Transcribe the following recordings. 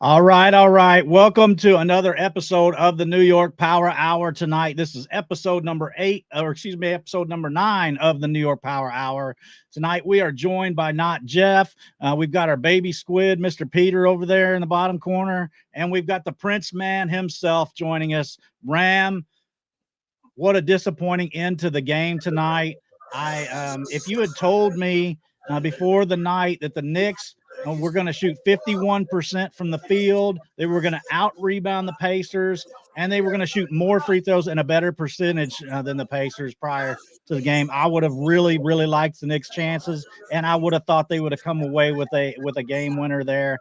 All right, all right. Welcome to another episode of the New York Power Hour tonight. This is episode number 8, or excuse me, episode number 9 of the New York Power Hour. Tonight we are joined by not Jeff. We've got our baby squid, Mr. Peter, over there in the bottom corner, and we've got the Prince Man himself joining us. Ram, what a disappointing end to the game tonight. If you had told me before the night that the Knicks were going to shoot 51% from the field, they were going to out rebound the Pacers, and they were going to shoot more free throws and a better percentage than the Pacers prior to the game, I would have really, really liked the Knicks' chances, and I would have thought they would have come away with a game winner there.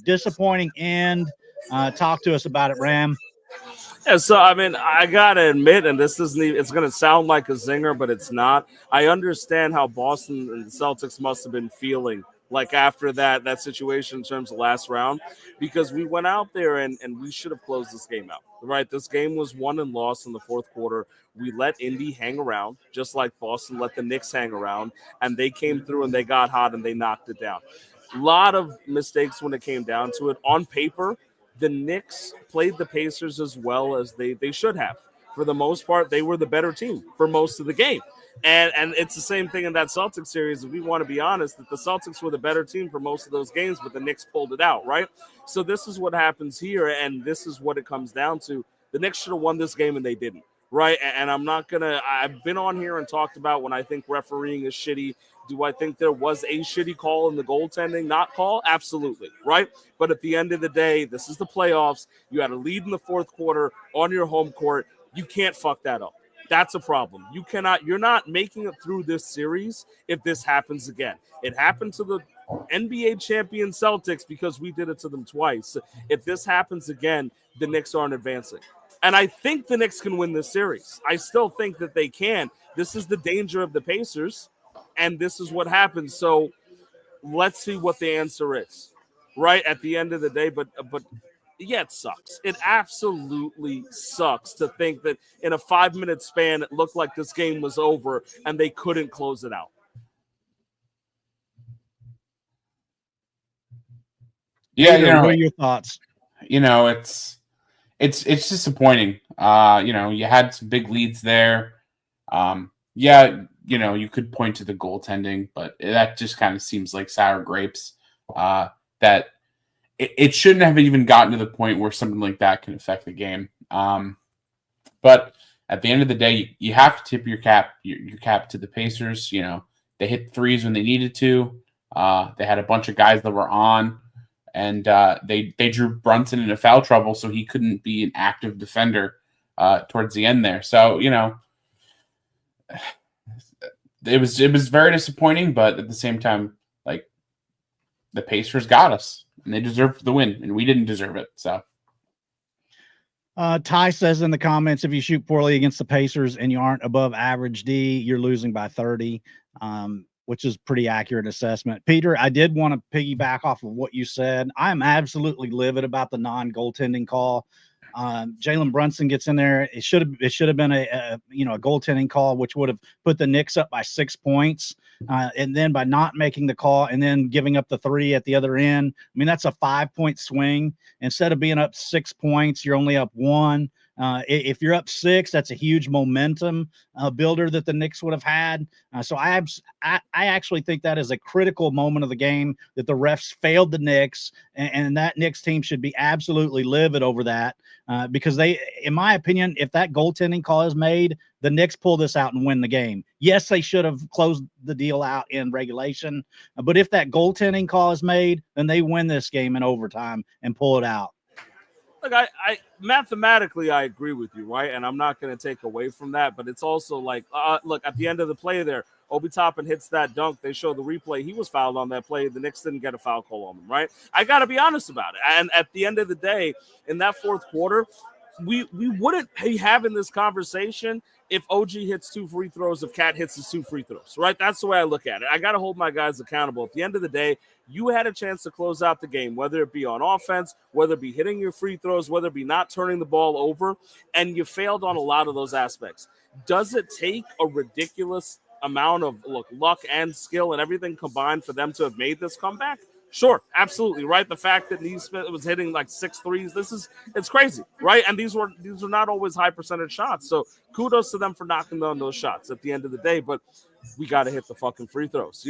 Disappointing end. Talk to us about it, Ram. Yeah, so I mean, I gotta admit, and this isn't even, it's gonna sound like a zinger, but it's not. I understand how Boston and the Celtics must have been feeling like after that situation in terms of last round, because we went out there and we should have closed this game out. Right? This game was won and lost in the fourth quarter. We let Indy hang around, just like Boston let the Knicks hang around, and they came through and they got hot and they knocked it down. A lot of mistakes when it came down to it. On paper, the Knicks played the Pacers as well as they should have. For the most part, they were the better team for most of the game. And it's the same thing in that Celtics series. If we want to be honest, that the Celtics were the better team for most of those games, but the Knicks pulled it out, right? So this is what happens here, and this is what it comes down to. The Knicks should have won this game, and they didn't, right? And I'm not going to – I've been on here and talked about when I think refereeing is shitty. Do I think there was a shitty call in the goaltending not call? Absolutely, right? But at the end of the day, this is the playoffs. You had a lead in the fourth quarter on your home court. You can't fuck that up. That's a problem. You're not making it through this series if this happens again. It happened to the NBA champion Celtics because we did it to them twice. If this happens again, the Knicks aren't advancing. And I think the Knicks can win this series. I still think that they can. This is the danger of the Pacers. And this is what happens. So let's see what the answer is, right, at the end of the day. But yeah, it sucks. It absolutely sucks to think that in a 5-minute span, it looked like this game was over and they couldn't close it out. Yeah, what are your thoughts? It's disappointing. You had some big leads there. You could point to the goaltending, but that just kind of seems like sour grapes. That it shouldn't have even gotten to the point where something like that can affect the game. But at the end of the day, you have to tip your cap to the Pacers. They hit threes when they needed to. They had a bunch of guys that were on, and they drew Brunson into foul trouble, so he couldn't be an active defender towards the end there. So it was very disappointing, but at the same time, like, the Pacers got us and they deserved the win, and we didn't deserve it. So Ty says in the comments, if you shoot poorly against the Pacers and you aren't above average D, you're losing by 30, which is pretty accurate assessment. Peter, I did want to piggyback off of what you said. I'm absolutely livid about the non-goaltending call. Jalen Brunson gets in there. It should have been a goaltending call, which would have put the Knicks up by 6 points. And then by not making the call and then giving up the 3 at the other end, I mean, that's a 5-point swing. Instead of being up 6 points, you're only up 1. If you're up 6, that's a huge momentum builder that the Knicks would have had. So I actually think that is a critical moment of the game that the refs failed the Knicks, and that Knicks team should be absolutely livid over that because they, in my opinion, if that goaltending call is made, the Knicks pull this out and win the game. Yes, they should have closed the deal out in regulation, but if that goaltending call is made, then they win this game in overtime and pull it out. Look, I mathematically, I agree with you, right? And I'm not going to take away from that, but it's also like, look, at the end of the play there, Obi Toppin hits that dunk. They show the replay. He was fouled on that play. The Knicks didn't get a foul call on him, right? I got to be honest about it. And at the end of the day, in that fourth quarter, we wouldn't be having this conversation if OG hits 2 free throws, if Cat hits his 2 free throws, right? That's the way I look at it. I got to hold my guys accountable. At the end of the day, you had a chance to close out the game, whether it be on offense, whether it be hitting your free throws, whether it be not turning the ball over, and you failed on a lot of those aspects. Does it take a ridiculous amount of luck and skill and everything combined for them to have made this comeback? Sure, absolutely, right. The fact that Neesmith was hitting like 6 threes, it's crazy, right? And these were not always high percentage shots. So kudos to them for knocking down those shots at the end of the day. But we got to hit the fucking free throws.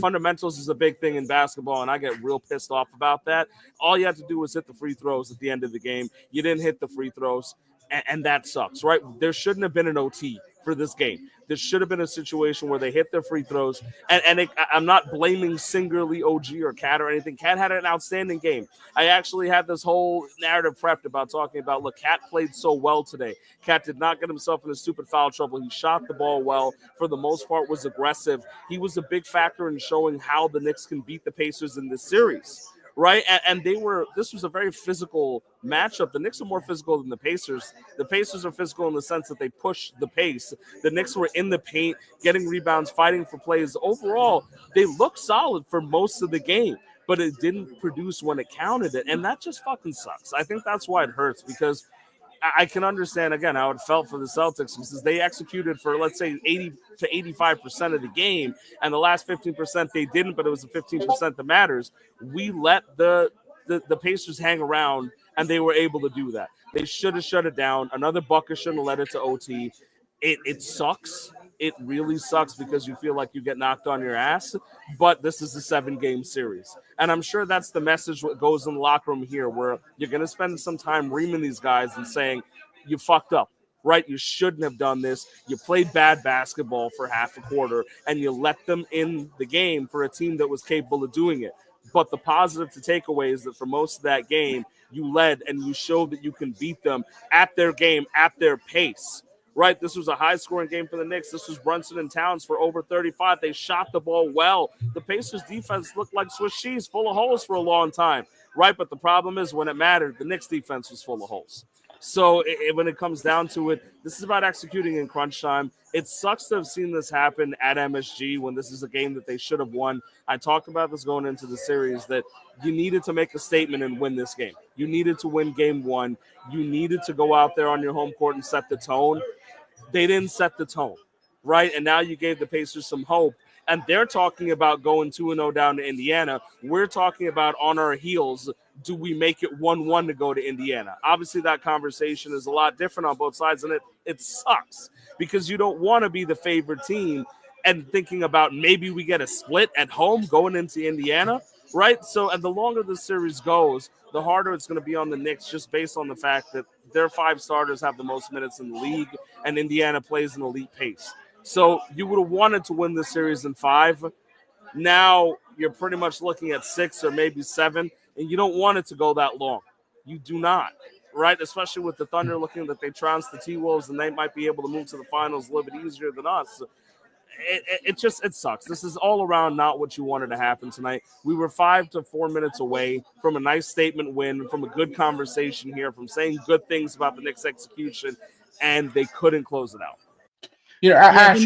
Fundamentals is a big thing in basketball, and I get real pissed off about that. All you have to do is hit the free throws at the end of the game. You didn't hit the free throws, and that sucks, right? There shouldn't have been an OT for this game. There should have been a situation where they hit their free throws, I'm not blaming singularly OG or Cat or anything. Cat had an outstanding game. I actually had this whole narrative prepped about talking about, look, Cat played so well today. Cat did not get himself into stupid foul trouble. He shot the ball well. For the most part, was aggressive. He was a big factor in showing how the Knicks can beat the Pacers in this series. Right, and this was a very physical matchup. The Knicks are more physical than the Pacers. The Pacers are physical in the sense that they push the pace. The Knicks were in the paint, getting rebounds, fighting for plays. Overall, they looked solid for most of the game, but it didn't produce when it counted it, and that just fucking sucks. I think that's why it hurts, because I can understand, again, how it felt for the Celtics, because they executed for, let's say, 80 to 85% of the game, and the last 15% they didn't, but it was the 15% that matters. We let the Pacers hang around, and they were able to do that. They should have shut it down. Another bucket shouldn't have led it to OT. It sucks. It really sucks, because you feel like you get knocked on your ass, but this is a 7-game series. And I'm sure that's the message that goes in the locker room here, where you're going to spend some time reaming these guys and saying, you fucked up, right? You shouldn't have done this. You played bad basketball for half a quarter, and you let them in the game for a team that was capable of doing it. But the positive to take away is that for most of that game, you led and you showed that you can beat them at their game, at their pace. Right, this was a high-scoring game for the Knicks. This was Brunson and Towns for over 35. They shot the ball well. The Pacers' defense looked like Swiss cheese, full of holes for a long time. Right, but the problem is when it mattered, the Knicks' defense was full of holes. So when it comes down to it, this is about executing in crunch time. It sucks to have seen this happen at MSG when this is a game that they should have won. I talked about this going into the series, that you needed to make a statement and win this game. You needed to win game one. You needed to go out there on your home court and set the tone. They didn't set the tone, right? And now you gave the Pacers some hope. And they're talking about going 2-0 down to Indiana. We're talking about on our heels, do we make it 1-1 to go to Indiana? Obviously, that conversation is a lot different on both sides, and it sucks, because you don't want to be the favorite team and thinking about maybe we get a split at home going into Indiana, right? So, and the longer the series goes, the harder it's going to be on the Knicks, just based on the fact that their 5 starters have the most minutes in the league, and Indiana plays an elite pace. So you would have wanted to win this series in 5. Now you're pretty much looking at 6 or maybe 7, and you don't want it to go that long. You do not, right? Especially with the Thunder looking that they trounced the T-Wolves, and they might be able to move to the finals a little bit easier than us. It sucks. This is all around not what you wanted to happen tonight. We were 5 to 4 minutes away from a nice statement win, from a good conversation here, from saying good things about the Knicks execution, and they couldn't close it out. You know, Ash,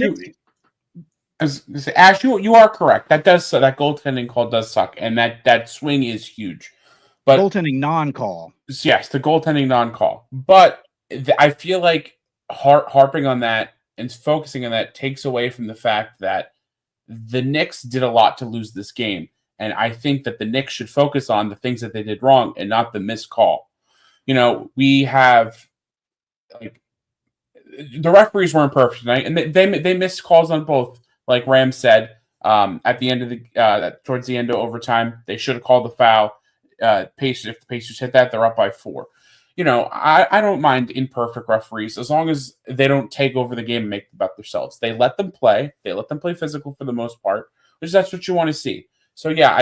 you are correct. That goaltending call does suck, and that swing is huge. But goaltending non-call. Yes, the goaltending non-call. But I feel like harping on that and focusing on that takes away from the fact that the Knicks did a lot to lose this game. And I think that the Knicks should focus on the things that they did wrong and not the missed call. You know, we have the referees weren't perfect tonight, and they missed calls on both. Like Ram said, at the end of towards the end of overtime, they should have called the foul. Pacers, if the Pacers hit that, they're up by 4. You know, I don't mind imperfect referees as long as they don't take over the game and make it about themselves. They let them play. They let them play physical for the most part, which that's what you want to see. So yeah,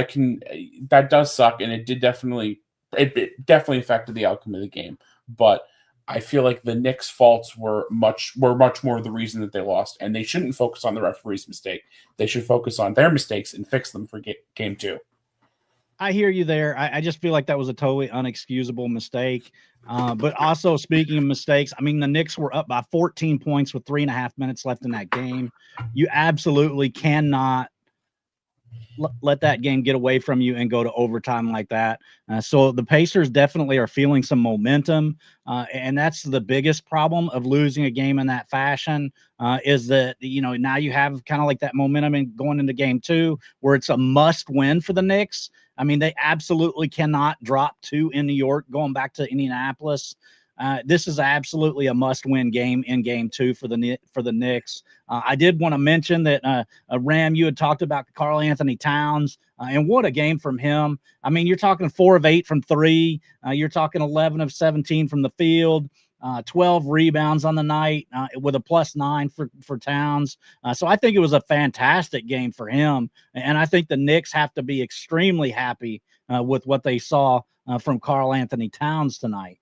that does suck, and it definitely affected the outcome of the game. But I feel like the Knicks' faults were much more of the reason that they lost, and they shouldn't focus on the referee's mistake. They should focus on their mistakes and fix them for game 2. I hear you there. I just feel like that was a totally unexcusable mistake. But also, speaking of mistakes, I mean, the Knicks were up by 14 points with 3.5 minutes left in that game. You absolutely cannot let that game get away from you and go to overtime like that. So the Pacers definitely are feeling some momentum. And that's the biggest problem of losing a game in that fashion, is that, you know, now you have kind of like that momentum in going into game 2 where it's a must win for the Knicks. I mean, they absolutely cannot drop 2 in New York going back to Indianapolis. This is absolutely a must-win game in Game 2 for the Knicks. I did want to mention that Ram, you had talked about Karl Anthony Towns, and what a game from him. I mean, you're talking 4 of 8 from 3. You're talking 11 of 17 from the field. 12 rebounds on the night with a +9 for Towns. So I think it was a fantastic game for him. And I think the Knicks have to be extremely happy with what they saw from Karl Anthony Towns tonight.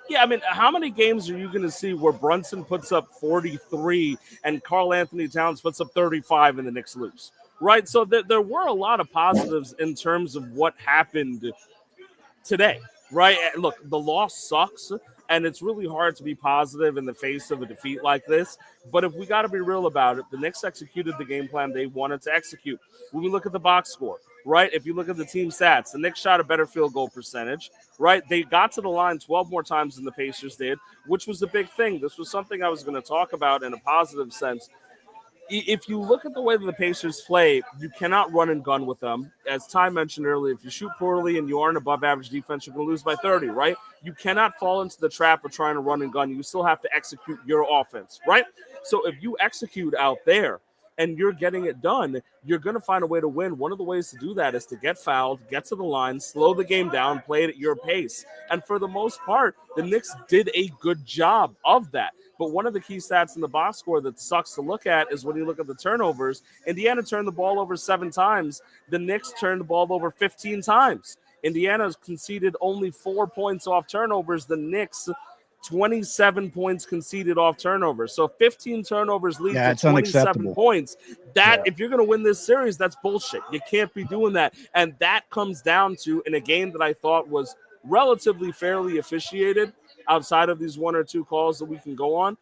Yeah, I mean, how many games are you going to see where Brunson puts up 43 and Karl Anthony Towns puts up 35 and the Knicks lose? Right? So there were a lot of positives in terms of what happened today, right? Look, the loss sucks, and it's really hard to be positive in the face of a defeat like this. But if we got to be real about it, the Knicks executed the game plan they wanted to execute. When we look at the box score, right? If you look at the team stats, the Knicks shot a better field goal percentage, right? They got to the line 12 more times than the Pacers did, which was a big thing. This was something I was going to talk about in a positive sense. If you look at the way that the Pacers play, you cannot run and gun with them. As Ty mentioned earlier, if you shoot poorly and you aren't above average defense, you're going to lose by 30, right? You cannot fall into the trap of trying to run and gun. You still have to execute your offense, right? So if you execute out there and you're getting it done, you're going to find a way to win. One of the ways to do that is to get fouled, get to the line, slow the game down, play it at your pace. And for the most part, the Knicks did a good job of that. But one of the key stats in the box score that sucks to look at is when you look at the turnovers. Indiana turned the ball over 7 times. The Knicks turned the ball over 15 times. Indiana's conceded only 4 points off turnovers. The Knicks, 27 points conceded off turnovers. So 15 turnovers lead to 27 points. If you're going to win this series, that's bullshit. You can't be doing that. And that comes down to, in a game that I thought was relatively fairly officiated, outside of these 1 or 2 calls that we can go on,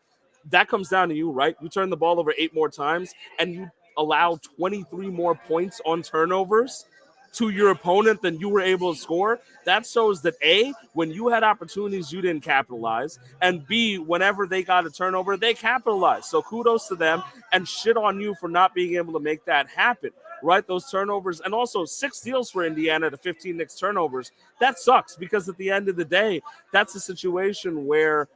that comes down to you, right? You turn the ball over 8 more times and you allow 23 more points on turnovers to your opponent than you were able to score. That shows that A, when you had opportunities, you didn't capitalize, and B, whenever they got a turnover, they capitalized. So kudos to them, and shit on you for not being able to make that happen. Right, those turnovers, and also 6 steals for Indiana to 15 Knicks turnovers. That sucks, because at the end of the day, that's a situation where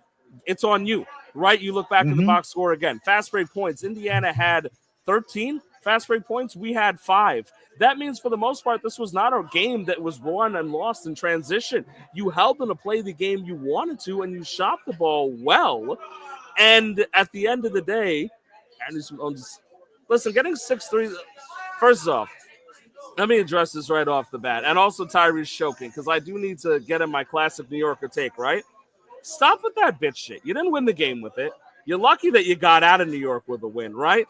it's on you, right? You look back at the box score again. Fast break points. Indiana had 13 fast break points. We had 5. That means for the most part, this was not a game that was won and lost in transition. You held them to play the game you wanted to, and you shot the ball well. And at the end of the day, listen, getting 6 threes. First off, let me address this right off the bat. And also Tyrese choking, because I do need to get in my classic New Yorker take, right? Stop with that bitch shit. You didn't win the game with it. You're lucky that you got out of New York with a win, right?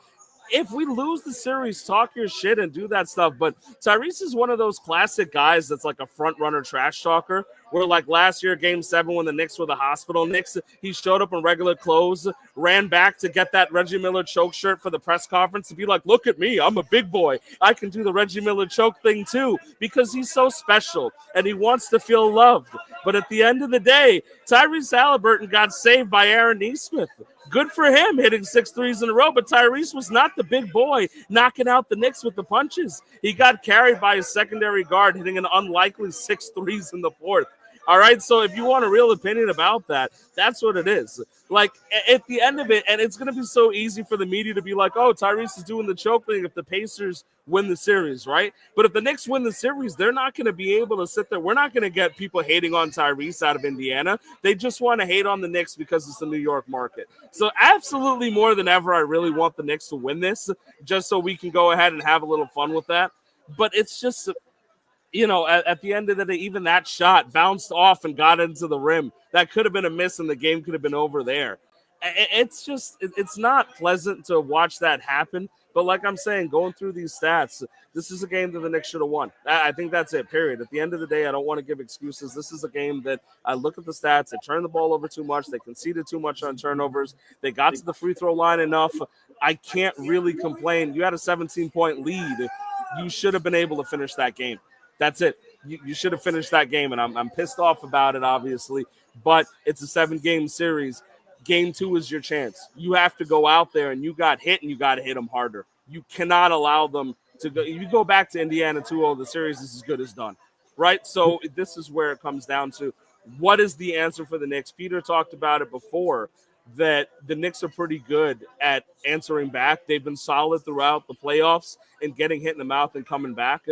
If we lose the series, talk your shit and do that stuff. But Tyrese is one of those classic guys that's like a front runner trash talker, where like last year, Game 7, when the Knicks were the hospital Knicks, he showed up in regular clothes, ran back to get that Reggie Miller choke shirt for the press conference to be like, look at me, I'm a big boy. I can do the Reggie Miller choke thing too, because he's so special and he wants to feel loved. But at the end of the day, Tyrese Halliburton got saved by Aaron Nesmith. Good for him hitting 6 threes in a row, but Tyrese was not the big boy knocking out the Knicks with the punches. He got carried by his secondary guard hitting an unlikely 6 threes in the 4th. All right, so if you want a real opinion about that, that's what it is. Like, at the end of it, and it's going to be so easy for the media to be like, oh, Tyrese is doing the choke thing if the Pacers win the series, right? But if the Knicks win the series, they're not going to be able to sit there. We're not going to get people hating on Tyrese out of Indiana. They just want to hate on the Knicks because it's the New York market. So absolutely more than ever, I really want the Knicks to win this, just so we can go ahead and have a little fun with that. But it's just, you know, at the end of the day, even that shot bounced off and got into the rim. That could have been a miss, and the game could have been over there. It's just, it's not pleasant to watch that happen. But like I'm saying, going through these stats, this is a game that the Knicks should have won. I think that's it, period. At the end of the day, I don't want to give excuses. This is a game that I look at the stats. They turned the ball over too much. They conceded too much on turnovers. They got to the free throw line enough. I can't really complain. You had a 17-point lead. You should have been able to finish that game. That's it. You should have finished that game, and I'm pissed off about it, obviously. But it's a 7-game series. Game 2 is your chance. You have to go out there, and you got hit, and you got to hit them harder. You cannot allow them to go. If you go back to Indiana 2-0, the series is as good as done. right? So this is where it comes down to what is the answer for the Knicks. Peter talked about it before, that the Knicks are pretty good at answering back. They've been solid throughout the playoffs and getting hit in the mouth and coming back.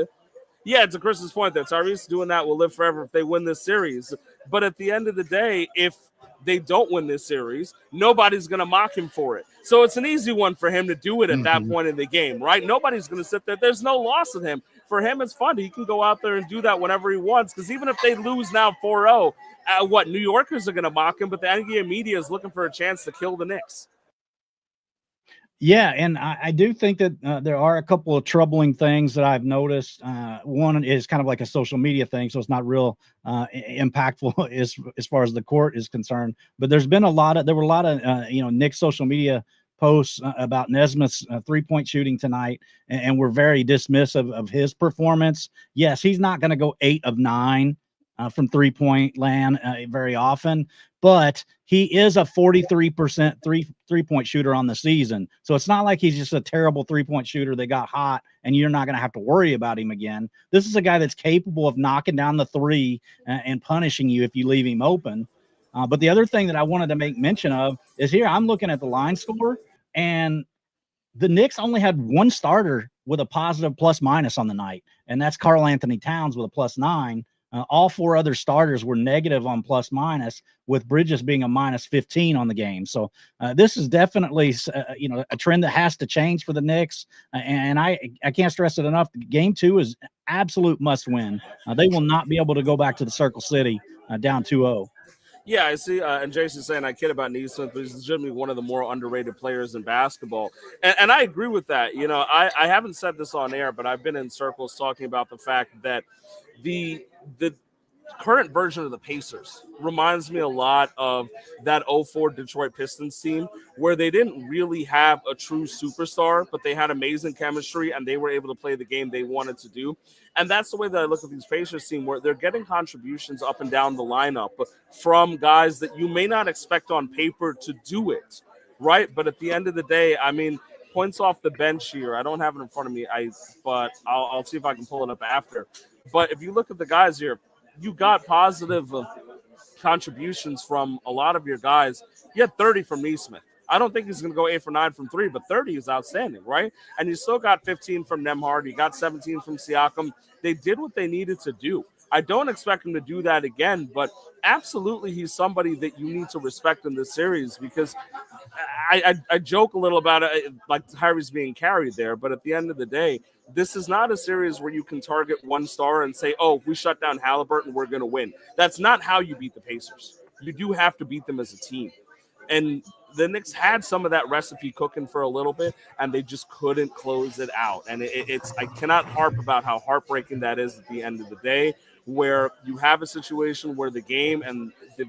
Yeah, to Chris's point that Tyrese doing that will live forever if they win this series. But at the end of the day, if they don't win this series, nobody's going to mock him for it. So it's an easy one for him to do it at that point in the game, right? Nobody's going to sit there. There's no loss in him. For him, it's fun. He can go out there and do that whenever he wants, because even if they lose now 4-0, New Yorkers are going to mock him, but the NBA media is looking for a chance to kill the Knicks. Yeah, and I do think that there are a couple of troubling things that I've noticed. One is kind of like a social media thing, so it's not real impactful as far as the court is concerned. But there were a lot of Knicks social media posts about Nesmith's 3-point shooting tonight, and we're very dismissive of his performance. Yes, he's not going to go 8 of 9 from 3-point land very often, but he is a 43% three-point shooter on the season. So it's not like he's just a terrible 3-point shooter that got hot and you're not going to have to worry about him again. This is a guy that's capable of knocking down the three and punishing you if you leave him open. But the other thing that I wanted to make mention of is here I'm looking at the line score, and the Knicks only had one starter with a positive plus-minus on the night, and that's Karl Anthony Towns with a +9. All 4 other starters were negative on plus-minus, with Bridges being a -15 on the game. So this is definitely, a trend that has to change for the Knicks. And I can't stress it enough. Game 2 is absolute must-win. They will not be able to go back to the Circle City down 2-0. Yeah, I see. And Jason's saying I kid about Neesmith, but he's legitimately one of the more underrated players in basketball. And I agree with that. I haven't said this on air, but I've been in circles talking about the fact that the current version of the Pacers reminds me a lot of that 04 Detroit Pistons team, where they didn't really have a true superstar, but they had amazing chemistry and they were able to play the game they wanted to do. And that's the way that I look at these Pacers team, where they're getting contributions up and down the lineup from guys that you may not expect on paper to do it, right? But at the end of the day, I mean, points off the bench here, I don't have it in front of me, but I'll see if I can pull it up after. But if you look at the guys here, you got positive contributions from a lot of your guys. You had 30 from Neesmith. I don't think he's going to go 8 for 9 from 3, but 30 is outstanding, right? And you still got 15 from Nembhard. You got 17 from Siakam. They did what they needed to do. I don't expect him to do that again, but absolutely he's somebody that you need to respect in this series, because I joke a little about it, like Tyrese being carried there, but at the end of the day, this is not a series where you can target one star and say, oh, if we shut down Halliburton, we're going to win. That's not how you beat the Pacers. You do have to beat them as a team. And the Knicks had some of that recipe cooking for a little bit, and they just couldn't close it out. And I cannot harp about how heartbreaking that is at the end of the day, where you have a situation where the game and the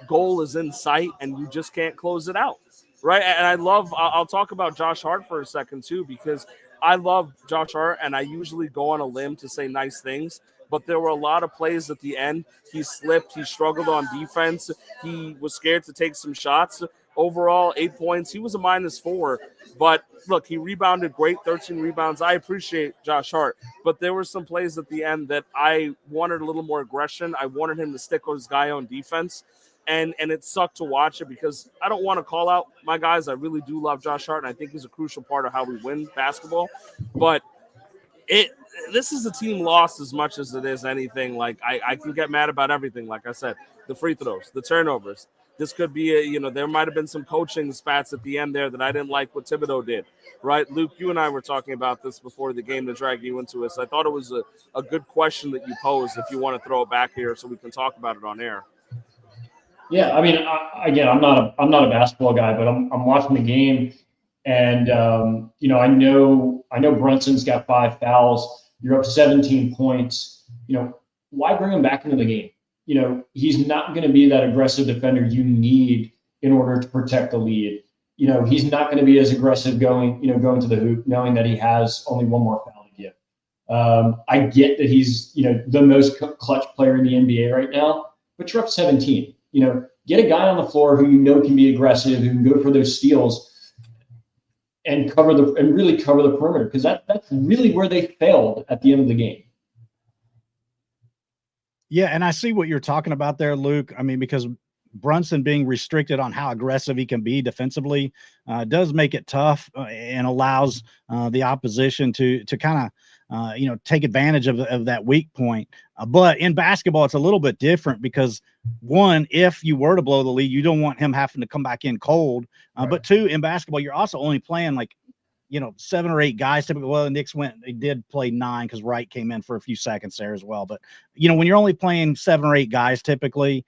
goal is in sight and you just can't close it out, right? And I'll talk about Josh Hart for a second too, because I love Josh Hart, and I usually go on a limb to say nice things, but there were a lot of plays at the end. He slipped. He struggled on defense. He was scared to take some shots. Overall, 8 points. He was a -4, but look, he rebounded great, 13 rebounds. I appreciate Josh Hart, but there were some plays at the end that I wanted a little more aggression. I wanted him to stick with his guy on defense. And it sucked to watch it, because I don't want to call out my guys. I really do love Josh Hart, and I think he's a crucial part of how we win basketball. But this is a team loss as much as it is anything. Like, I can get mad about everything. Like I said, the free throws, the turnovers. This could be there might have been some coaching spats at the end there that I didn't like what Thibodeau did, right? Luke, you and I were talking about this before the game to drag you into it. So I thought it was a good question that you posed, if you want to throw it back here so we can talk about it on air. Yeah, I mean, I'm not a basketball guy, but I'm watching the game, and I know Brunson's got 5 fouls. You're up 17 points. Why bring him back into the game? He's not going to be that aggressive defender you need in order to protect the lead. He's not going to be as aggressive going to the hoop, knowing that he has only one more foul to give. I get that he's the most clutch player in the NBA right now, but you're up 17. Get a guy on the floor who can be aggressive, who can go for those steals and really cover the perimeter, because that's really where they failed at the end of the game. Yeah, and I see what you're talking about there, Luke. I mean, because Brunson being restricted on how aggressive he can be defensively does make it tough and allows the opposition to kind of take advantage of that weak point. But in basketball, it's a little bit different because one, if you were to blow the lead, you don't want him having to come back in cold. Right. But two, in basketball, you're also only playing like 7 or 8 guys typically. Well, the Knicks they did play 9 because Wright came in for a few seconds there as well. But, when you're only playing 7 or 8 guys typically,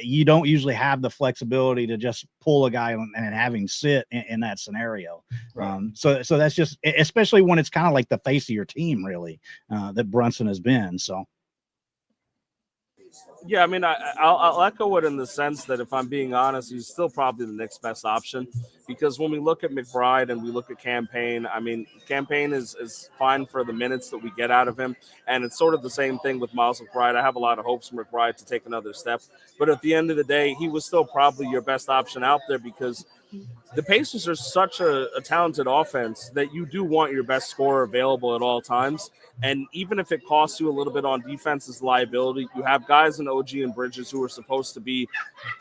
you don't usually have the flexibility to just pull a guy and have him sit in that scenario. Right. So that's just, especially when it's kind of like the face of your team, really, that Brunson has been. So. Yeah, I mean, I'll echo it in the sense that if I'm being honest, he's still probably the next best option because when we look at McBride and we look at Campaign, I mean, Campaign is fine for the minutes that we get out of him, and it's sort of the same thing with Miles McBride. I have a lot of hopes for McBride to take another step, but at the end of the day, he was still probably your best option out there because the Pacers are such a talented offense that you do want your best scorer available at all times. And even if it costs you a little bit on defense's liability, you have guys in OG and Bridges who are supposed to be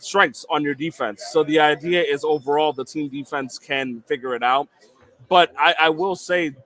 strengths on your defense. So the idea is overall the team defense can figure it out. But I will say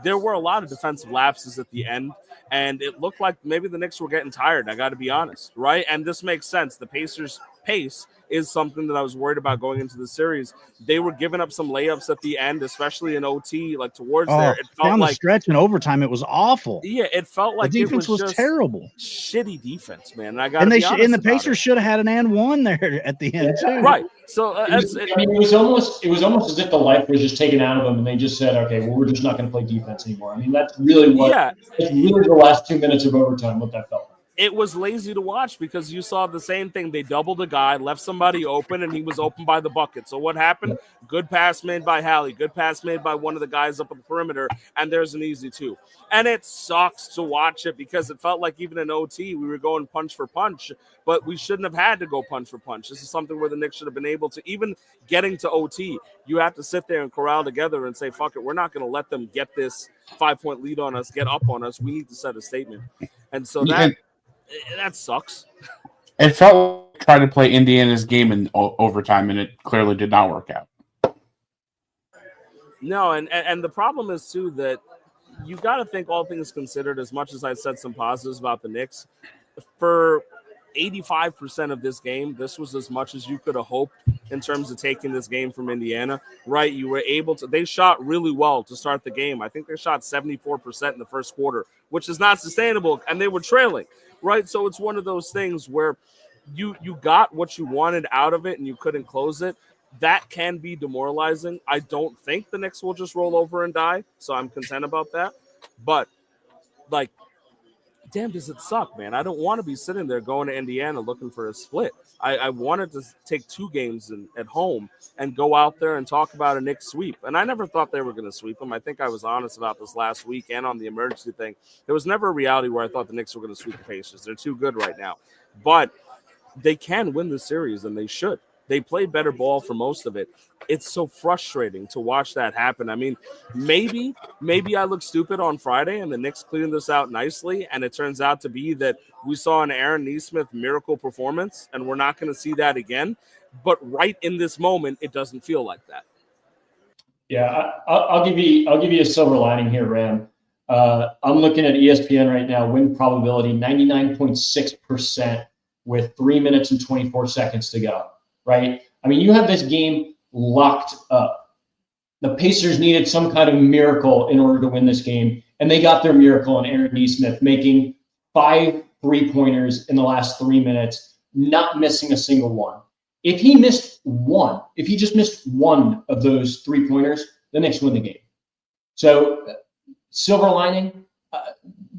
there were a lot of defensive lapses at the end, and it looked like maybe the Knicks were getting tired. I got to be honest, right? And this makes sense. The Pacers' pace is something that I was worried about going into the series. They were giving up some layups at the end, especially in OT, like towards there. It felt down like the stretch in overtime, it was awful. Yeah, it felt like the defense it was was terrible. Shitty defense, man. And I got the Pacers should have had an and one there at the end too. Right. So it was almost as if the life was just taken out of them, and they just said, "Okay, well, we're just not going to play defense anymore." I mean, that's really what. Yeah. It's really the last 2 minutes of overtime what that felt like. It was lazy to watch because you saw the same thing. They doubled a guy, left somebody open, and he was open by the bucket. So what happened? Good pass made by Hallie. Good pass made by one of the guys up on the perimeter, and there's an easy 2. And it sucks to watch it because it felt like even in OT we were going punch for punch, but we shouldn't have had to go punch for punch. This is something where the Knicks should have been able to, even getting to OT, you have to sit there and corral together and say, fuck it, we're not going to let them get this 5-point lead on us, get up on us. We need to set a statement. And so that sucks. It felt like trying to play Indiana's game in overtime, and it clearly did not work out. No, and the problem is, too, that you got to think all things considered, as much as I said some positives about the Knicks, for 85% of this game, this was as much as you could have hoped in terms of taking this game from Indiana, right? You were able to – they shot really well to start the game. I think they shot 74% in the first quarter, which is not sustainable, and they were trailing, right? So it's one of those things where you got what you wanted out of it and you couldn't close it. That can be demoralizing. I don't think the Knicks will just roll over and die, so I'm content about that. But, like, damn, does it suck, man? I don't want to be sitting there going to Indiana looking for a split. I wanted to take 2 games at home and go out there and talk about a Knicks sweep. And I never thought they were going to sweep them. I think I was honest about this last week and on the emergency thing. There was never a reality where I thought the Knicks were going to sweep the Pacers. They're too good right now. But they can win the series, and they should. They play better ball for most of it. It's so frustrating to watch that happen. I mean, maybe I look stupid on Friday and the Knicks clean this out nicely, and it turns out to be that we saw an Aaron Nesmith miracle performance, and we're not going to see that again. But right in this moment, it doesn't feel like that. Yeah, I'll give you a silver lining here, Ram. I'm looking at ESPN right now. Win probability 99.6% with 3 minutes and 24 seconds to go. Right? I mean, you have this game locked up. The Pacers needed some kind of miracle in order to win this game, and they got their miracle in Aaron Nesmith making 5 3-pointers in the last 3 minutes, not missing a single one. If he just missed one of those 3-pointers, the Knicks win the game. So, silver lining,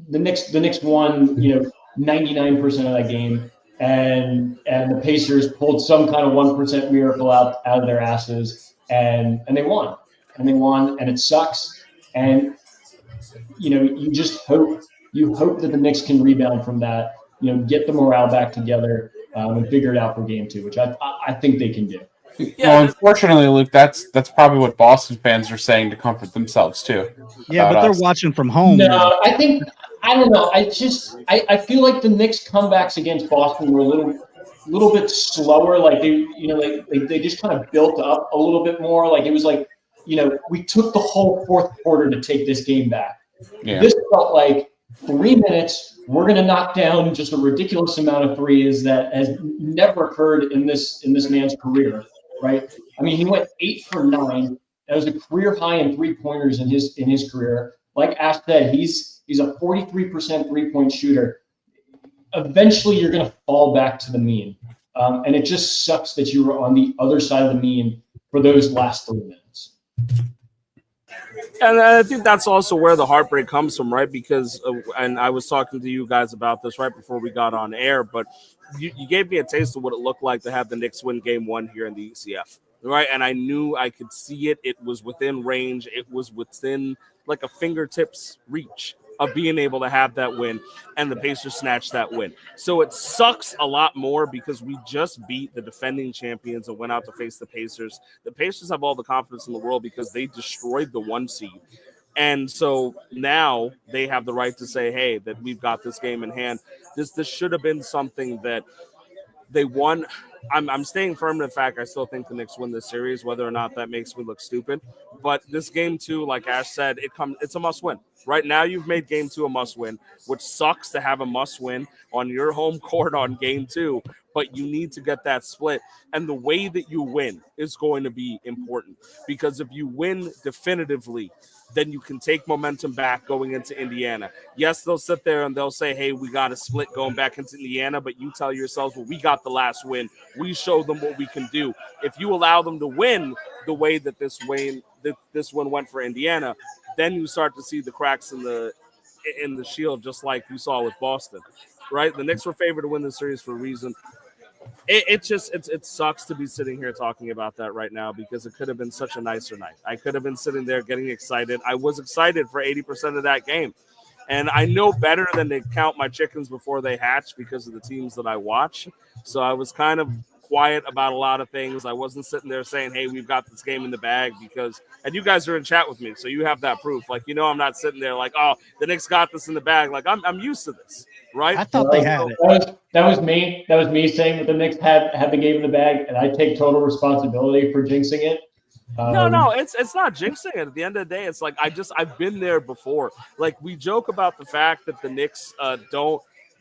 the Knicks won, 99% of that game. And the Pacers pulled some kind of 1% miracle out of their asses, and they won. And it sucks. And you just hope that the Knicks can rebound from that, get the morale back together, and figure it out for game 2, which I think they can do. Well, unfortunately, Luke, that's probably what Boston fans are saying to comfort themselves too. Yeah, but they're watching from home. No, now. I don't know. I feel like the Knicks comebacks against Boston were a little bit slower. Like they just kind of built up a little bit more. Like it was like, we took the whole fourth quarter to take this game back. Yeah. This felt like 3 minutes. We're going to knock down just a ridiculous amount of threes that has never occurred in this man's career, right? I mean, he went 8 for 9. That was a career high in 3-pointers in his career. Like Ash said, he's a 43% 3-point shooter. Eventually, you're going to fall back to the mean, and it just sucks that you were on the other side of the mean for those last 3 minutes. And I think that's also where the heartbreak comes from, right? Because, and I was talking to you guys about this right before we got on air, but you gave me a taste of what it looked like to have the Knicks win Game 1 here in the ECF, right? And I knew I could see it. It was within range. It was within like a fingertips reach of being able to have that win, and the Pacers snatched that win. So it sucks a lot more because we just beat the defending champions and went out to face the Pacers. The Pacers have all the confidence in the world because they destroyed the 1 seed. And so now they have the right to say, hey, that we've got this game in hand. This should have been something that they won. I'm staying firm in the fact I still think the Knicks win this series, whether or not that makes me look stupid. But this Game 2, like Ash said, it's a must-win. Right now you've made Game 2 a must-win, which sucks to have a must-win on your home court on Game 2, but you need to get that split. And the way that you win is going to be important, because if you win definitively, then you can take momentum back going into Indiana. Yes, they'll sit there and they'll say, hey, we got a split going back into Indiana, but you tell yourselves, well, we got the last win. We show them what we can do. If you allow them to win the way that this one went for Indiana, then you start to see the cracks in the shield, just like you saw with Boston, right? The Knicks were favored to win the series for a reason. It sucks to be sitting here talking about that right now, because it could have been such a nicer night. I could have been sitting there getting excited. I was excited for 80% of that game. And I know better than to count my chickens before they hatch because of the teams that I watch. So I was kind of quiet about a lot of things. I wasn't sitting there saying, hey, we've got this game in the bag, and you guys are in chat with me, so you have that proof. Like, I'm not sitting there like, oh, the Knicks got this in the bag. Like, I'm used to this, right? I thought they had it. That was me. That was me saying that the Knicks had the game in the bag, and I take total responsibility for jinxing it. No, it's not jinxing it. At the end of the day, it's like I've been there before. Like, we joke about the fact that the Knicks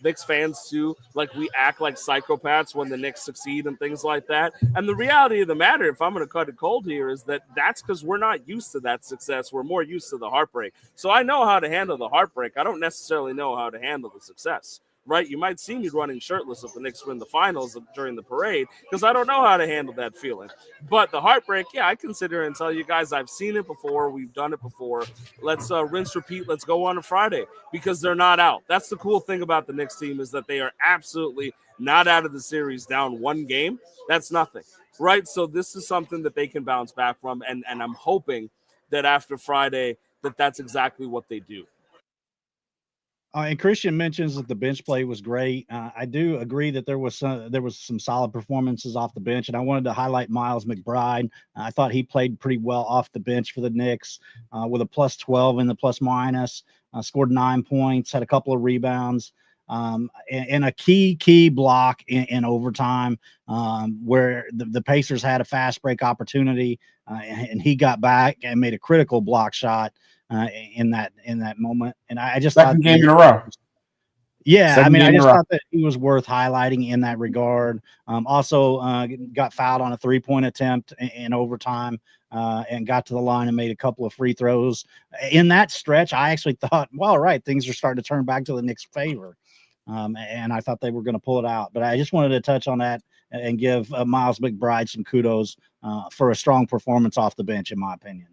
Knicks fans too, like, we act like psychopaths when the Knicks succeed and things like that. And the reality of the matter, if I'm going to cut it cold here, is that's because we're not used to that success. We're more used to the heartbreak. So I know how to handle the heartbreak. I don't necessarily know how to handle the success. Right? You might see me running shirtless if the Knicks win the finals during the parade, because I don't know how to handle that feeling. But the heartbreak, yeah, I consider and tell you guys I've seen it before. We've done it before. Let's rinse, repeat. Let's go on a Friday, because they're not out. That's the cool thing about the Knicks team, is that they are absolutely not out of the series down 1 game. That's nothing, right? So this is something that they can bounce back from, and I'm hoping that after Friday that's exactly what they do. And Christian mentions that the bench play was great. I do agree that there was some solid performances off the bench, and I wanted to highlight Miles McBride. I thought he played pretty well off the bench for the Knicks, with a +12 in the plus minus. Scored 9 points, had a couple of rebounds, and a key block in overtime, where the Pacers had a fast break opportunity, and he got back and made a critical block shot in that moment. And I just second game in a row. Yeah, I just thought that he was worth highlighting in that regard. Also got fouled on a 3-point attempt in overtime, and got to the line and made a couple of free throws. In that stretch, I actually thought, well, right, things are starting to turn back to the Knicks' favor. And I thought they were going to pull it out. But I just wanted to touch on that and give Miles McBride some kudos for a strong performance off the bench, in my opinion.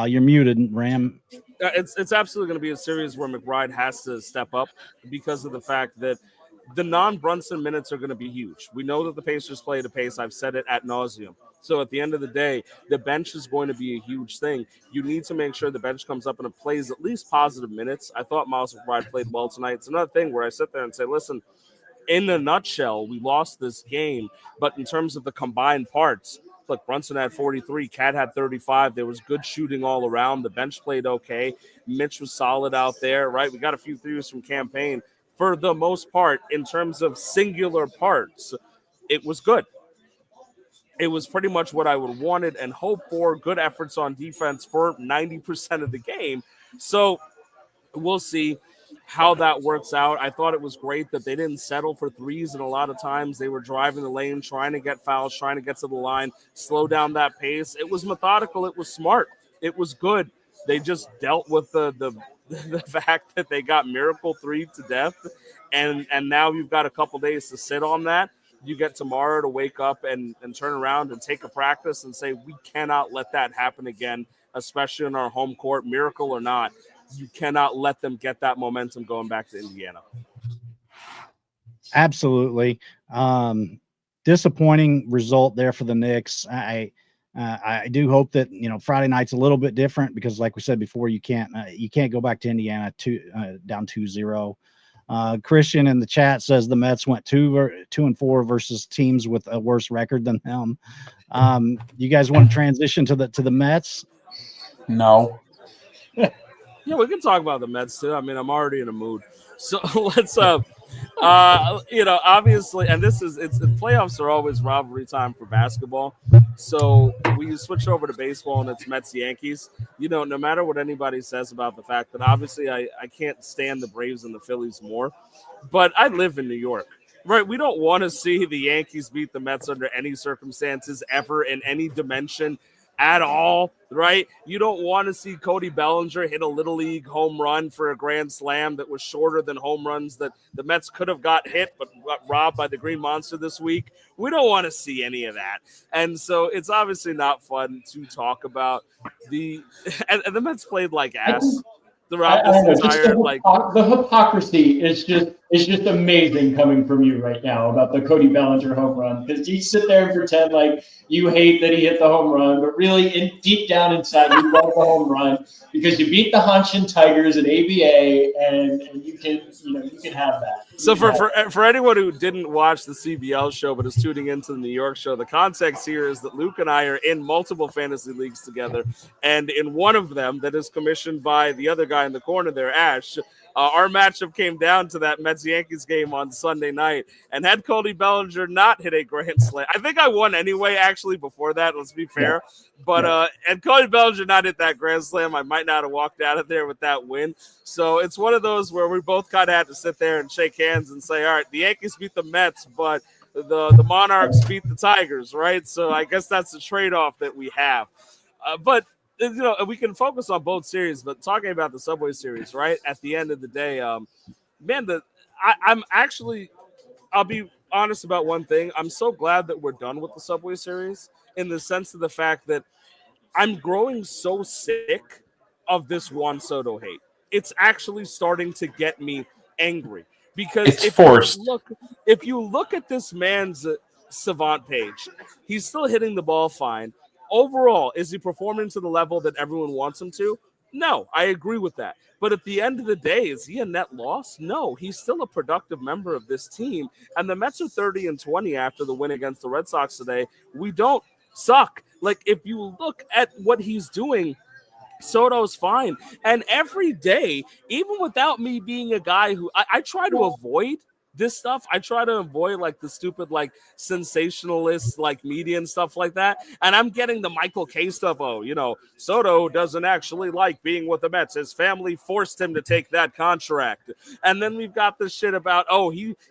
You're muted, Ram. It's absolutely going to be a series where McBride has to step up, because of the fact that the non-Brunson minutes are going to be huge. We know that the Pacers play at a pace. I've said it ad nauseum. So at the end of the day, the bench is going to be a huge thing. You need to make sure the bench comes up and it plays at least positive minutes. I thought Miles McBride played well tonight. It's another thing where I sit there and say, listen, in a nutshell, we lost this game. But in terms of the combined parts, look, Brunson had 43, Cat had 35. There was good shooting all around. The bench played okay. Mitch was solid out there, right? We got a few threes from Campaign. For the most part, in terms of singular parts, it was good. It was pretty much what I would wanted and hope for. Good efforts on defense for 90% of the game. So we'll see how that works out. I thought it was great that they didn't settle for threes, and a lot of times they were driving the lane, trying to get fouls, trying to get to the line, slow down that pace. It was methodical. It was smart. It was good. They just dealt with the fact that they got Miracle 3 to death, and now you've got a couple days to sit on that. You get tomorrow to wake up and turn around and take a practice and say, we cannot let that happen again, especially in our home court, Miracle or not. You cannot let them get that momentum going back to Indiana. Absolutely. Disappointing result there for the Knicks. I do hope that, Friday night's a little bit different because, like we said before, you can't go back to Indiana down 2-0. Christian in the chat says the Mets went 2-4 versus teams with a worse record than them. You guys want to transition to the Mets? No. Yeah, we can talk about the Mets too. I mean, I'm already in a mood. So let's obviously, and playoffs are always rivalry time for basketball. So we switch over to baseball and it's Mets Yankees. No matter what anybody says about the fact that obviously I can't stand the Braves and the Phillies more, but I live in New York. Right, we don't want to see the Yankees beat the Mets under any circumstances ever in any dimension at all, right? You don't want to see Cody Bellinger hit a Little League home run for a grand slam that was shorter than home runs that the Mets could have got hit but got robbed by the Green Monster this week. We don't want to see any of that. And so it's obviously not fun to talk about the Mets played like ass throughout this entire the hypocrisy is just amazing coming from you right now about the Cody Bellinger home run, because you sit there and pretend like you hate that he hit the home run, but really deep down inside you love the home run because you beat the Hanshin Tigers in ABA and you can have that. So for anyone who didn't watch the CBL show but is tuning into the New York show, the context here is that Luke and I are in multiple fantasy leagues together, and in one of them that is commissioned by the other guy in the corner there, Ash, our matchup came down to that Mets-Yankees game on Sunday night, and had Cody Bellinger not hit a grand slam, I think I won anyway, actually, before that, let's be fair. Yeah. But and Cody Bellinger not hit that grand slam, I might not have walked out of there with that win. So it's one of those where we both kind of had to sit there and shake hands and say, all right, the Yankees beat the Mets, but the Monarchs beat the Tigers, right? So I guess that's the trade-off that we have. But we can focus on both series, but talking about the Subway Series, right? At the end of the day, I'll be honest about one thing. I'm so glad that we're done with the Subway Series in the sense of the fact that I'm growing so sick of this Juan Soto hate. It's actually starting to get me angry because if you look at this man's Savant page, he's still hitting the ball fine. Overall, is he performing to the level that everyone wants him to? No, I agree with that. But at the end of the day, is he a net loss? No, he's still a productive member of this team. And the Mets are 30-20 after the win against the Red Sox today. We don't suck. Like, if you look at what he's doing, Soto's fine. And every day, even without me being a guy who I try to avoid this stuff, I try to avoid like the stupid, like sensationalist, like media and stuff like that. And I'm getting the Michael K stuff. Oh, Soto doesn't actually like being with the Mets. His family forced him to take that contract. And then we've got this shit about,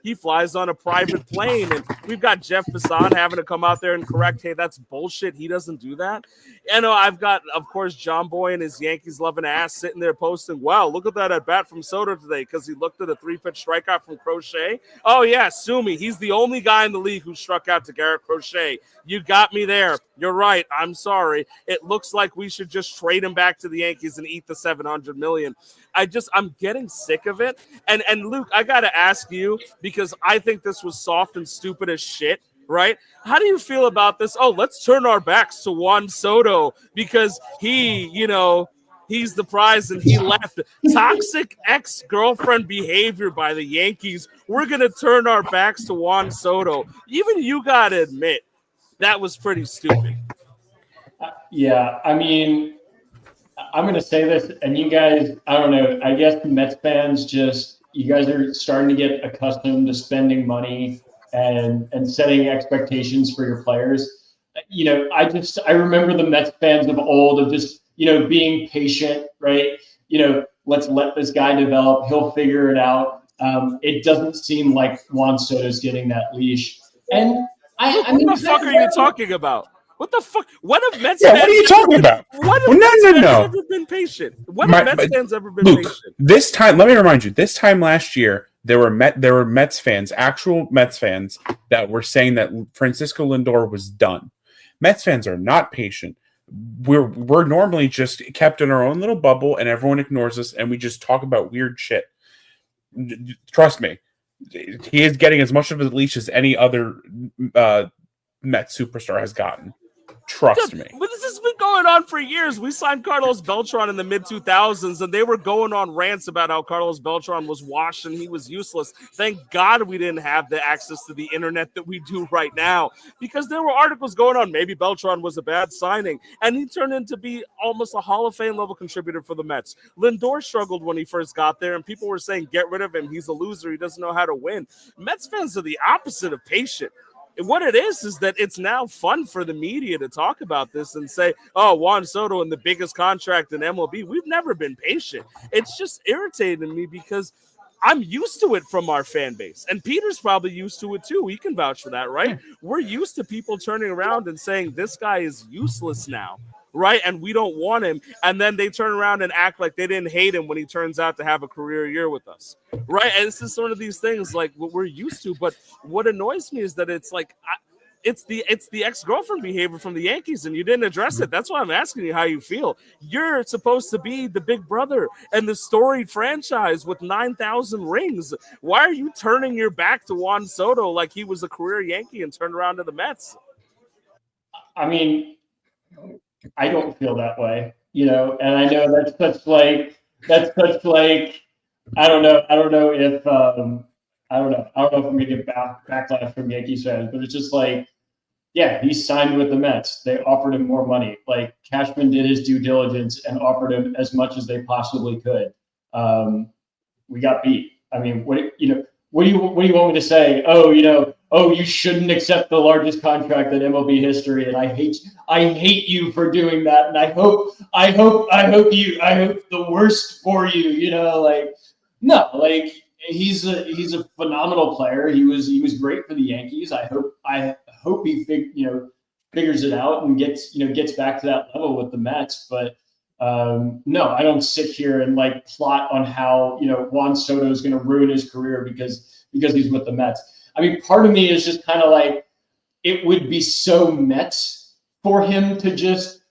he flies on a private plane. And we've got Jeff Passan having to come out there and correct, hey, that's bullshit. He doesn't do that. I've got, of course, John Boy and his Yankees loving ass sitting there posting, wow, look at that at bat from Soto today because he looked at a 3-pitch strikeout from Crochet. Oh, yeah, sue me. He's the only guy in the league who struck out to Garrett Crochet. You got me there. You're right. I'm sorry. It looks like we should just trade him back to the Yankees and eat the $700 million. I'm getting sick of it. And Luke, I got to ask you, because I think this was soft and stupid as shit, right? How do you feel about this? Oh, let's turn our backs to Juan Soto because he, He's the prize, and he left. Toxic ex-girlfriend behavior by the Yankees. We're going to turn our backs to Juan Soto. Even you got to admit, that was pretty stupid. Yeah, I mean, I'm going to say this, and you guys, I don't know, I guess the Mets fans you guys are starting to get accustomed to spending money and setting expectations for your players. I remember the Mets fans of old of just, being patient, right? Let's let this guy develop. He'll figure it out. It doesn't seem like Juan Soto's getting that leash. And what the fuck are you talking about? What the fuck? When have Mets Yeah, fans what are you talking about? When have Mets fans ever been patient? When have Mets fans ever been Luke, patient? This time, let me remind you, this time last year, there were Mets fans, actual Mets fans, that were saying that Francisco Lindor was done. Mets fans are not patient. We're normally just kept in our own little bubble, and everyone ignores us, and we just talk about weird shit. Trust me, he is getting as much of a leash as any other Mets superstar has gotten. Trust me. But this has been going on for years. We signed Carlos Beltran in the mid-2000s, and they were going on rants about how Carlos Beltran was washed and he was useless. Thank God we didn't have the access to the internet that we do right now, because there were articles going on, maybe Beltran was a bad signing, and he turned into be almost a Hall of Fame level contributor for the Mets. Lindor struggled when he first got there, and people were saying, get rid of him. He's a loser. He doesn't know how to win. Mets fans are the opposite of patient. What it is that it's now fun for the media to talk about this and say, oh, Juan Soto in the biggest contract in MLB. We've never been patient. It's just irritating me because I'm used to it from our fan base. And Peter's probably used to it too. He can vouch for that, right? We're used to people turning around and saying, this guy is useless now, right? And we don't want him. And then they turn around and act like they didn't hate him when he turns out to have a career year with us, right? And it's just one of these things like what we're used to. But what annoys me is that it's like it's the ex-girlfriend behavior from the Yankees, and you didn't address it. That's why I'm asking you how you feel. You're supposed to be the big brother and the storied franchise with 9,000 rings. Why are you turning your back to Juan Soto like he was a career Yankee and turned around to the Mets? I mean, I don't feel that way, and I know that's such like I don't know if I'm gonna get backlash from Yankees fans, but it's just like, yeah, he signed with the Mets. They offered him more money. Like Cashman did his due diligence and offered him as much as they possibly could. We got beat. I mean, what do you want me to say? Oh, you shouldn't accept the largest contract in MLB history, and I hate you for doing that, and I hope the worst for you. No, like he's a phenomenal player. He was great for the Yankees. I hope he figures it out and gets back to that level with the Mets. But no, I don't sit here and like plot on how Juan Soto is going to ruin his career because he's with the Mets. I mean, part of me is just kind of like, it would be so Mets for him to just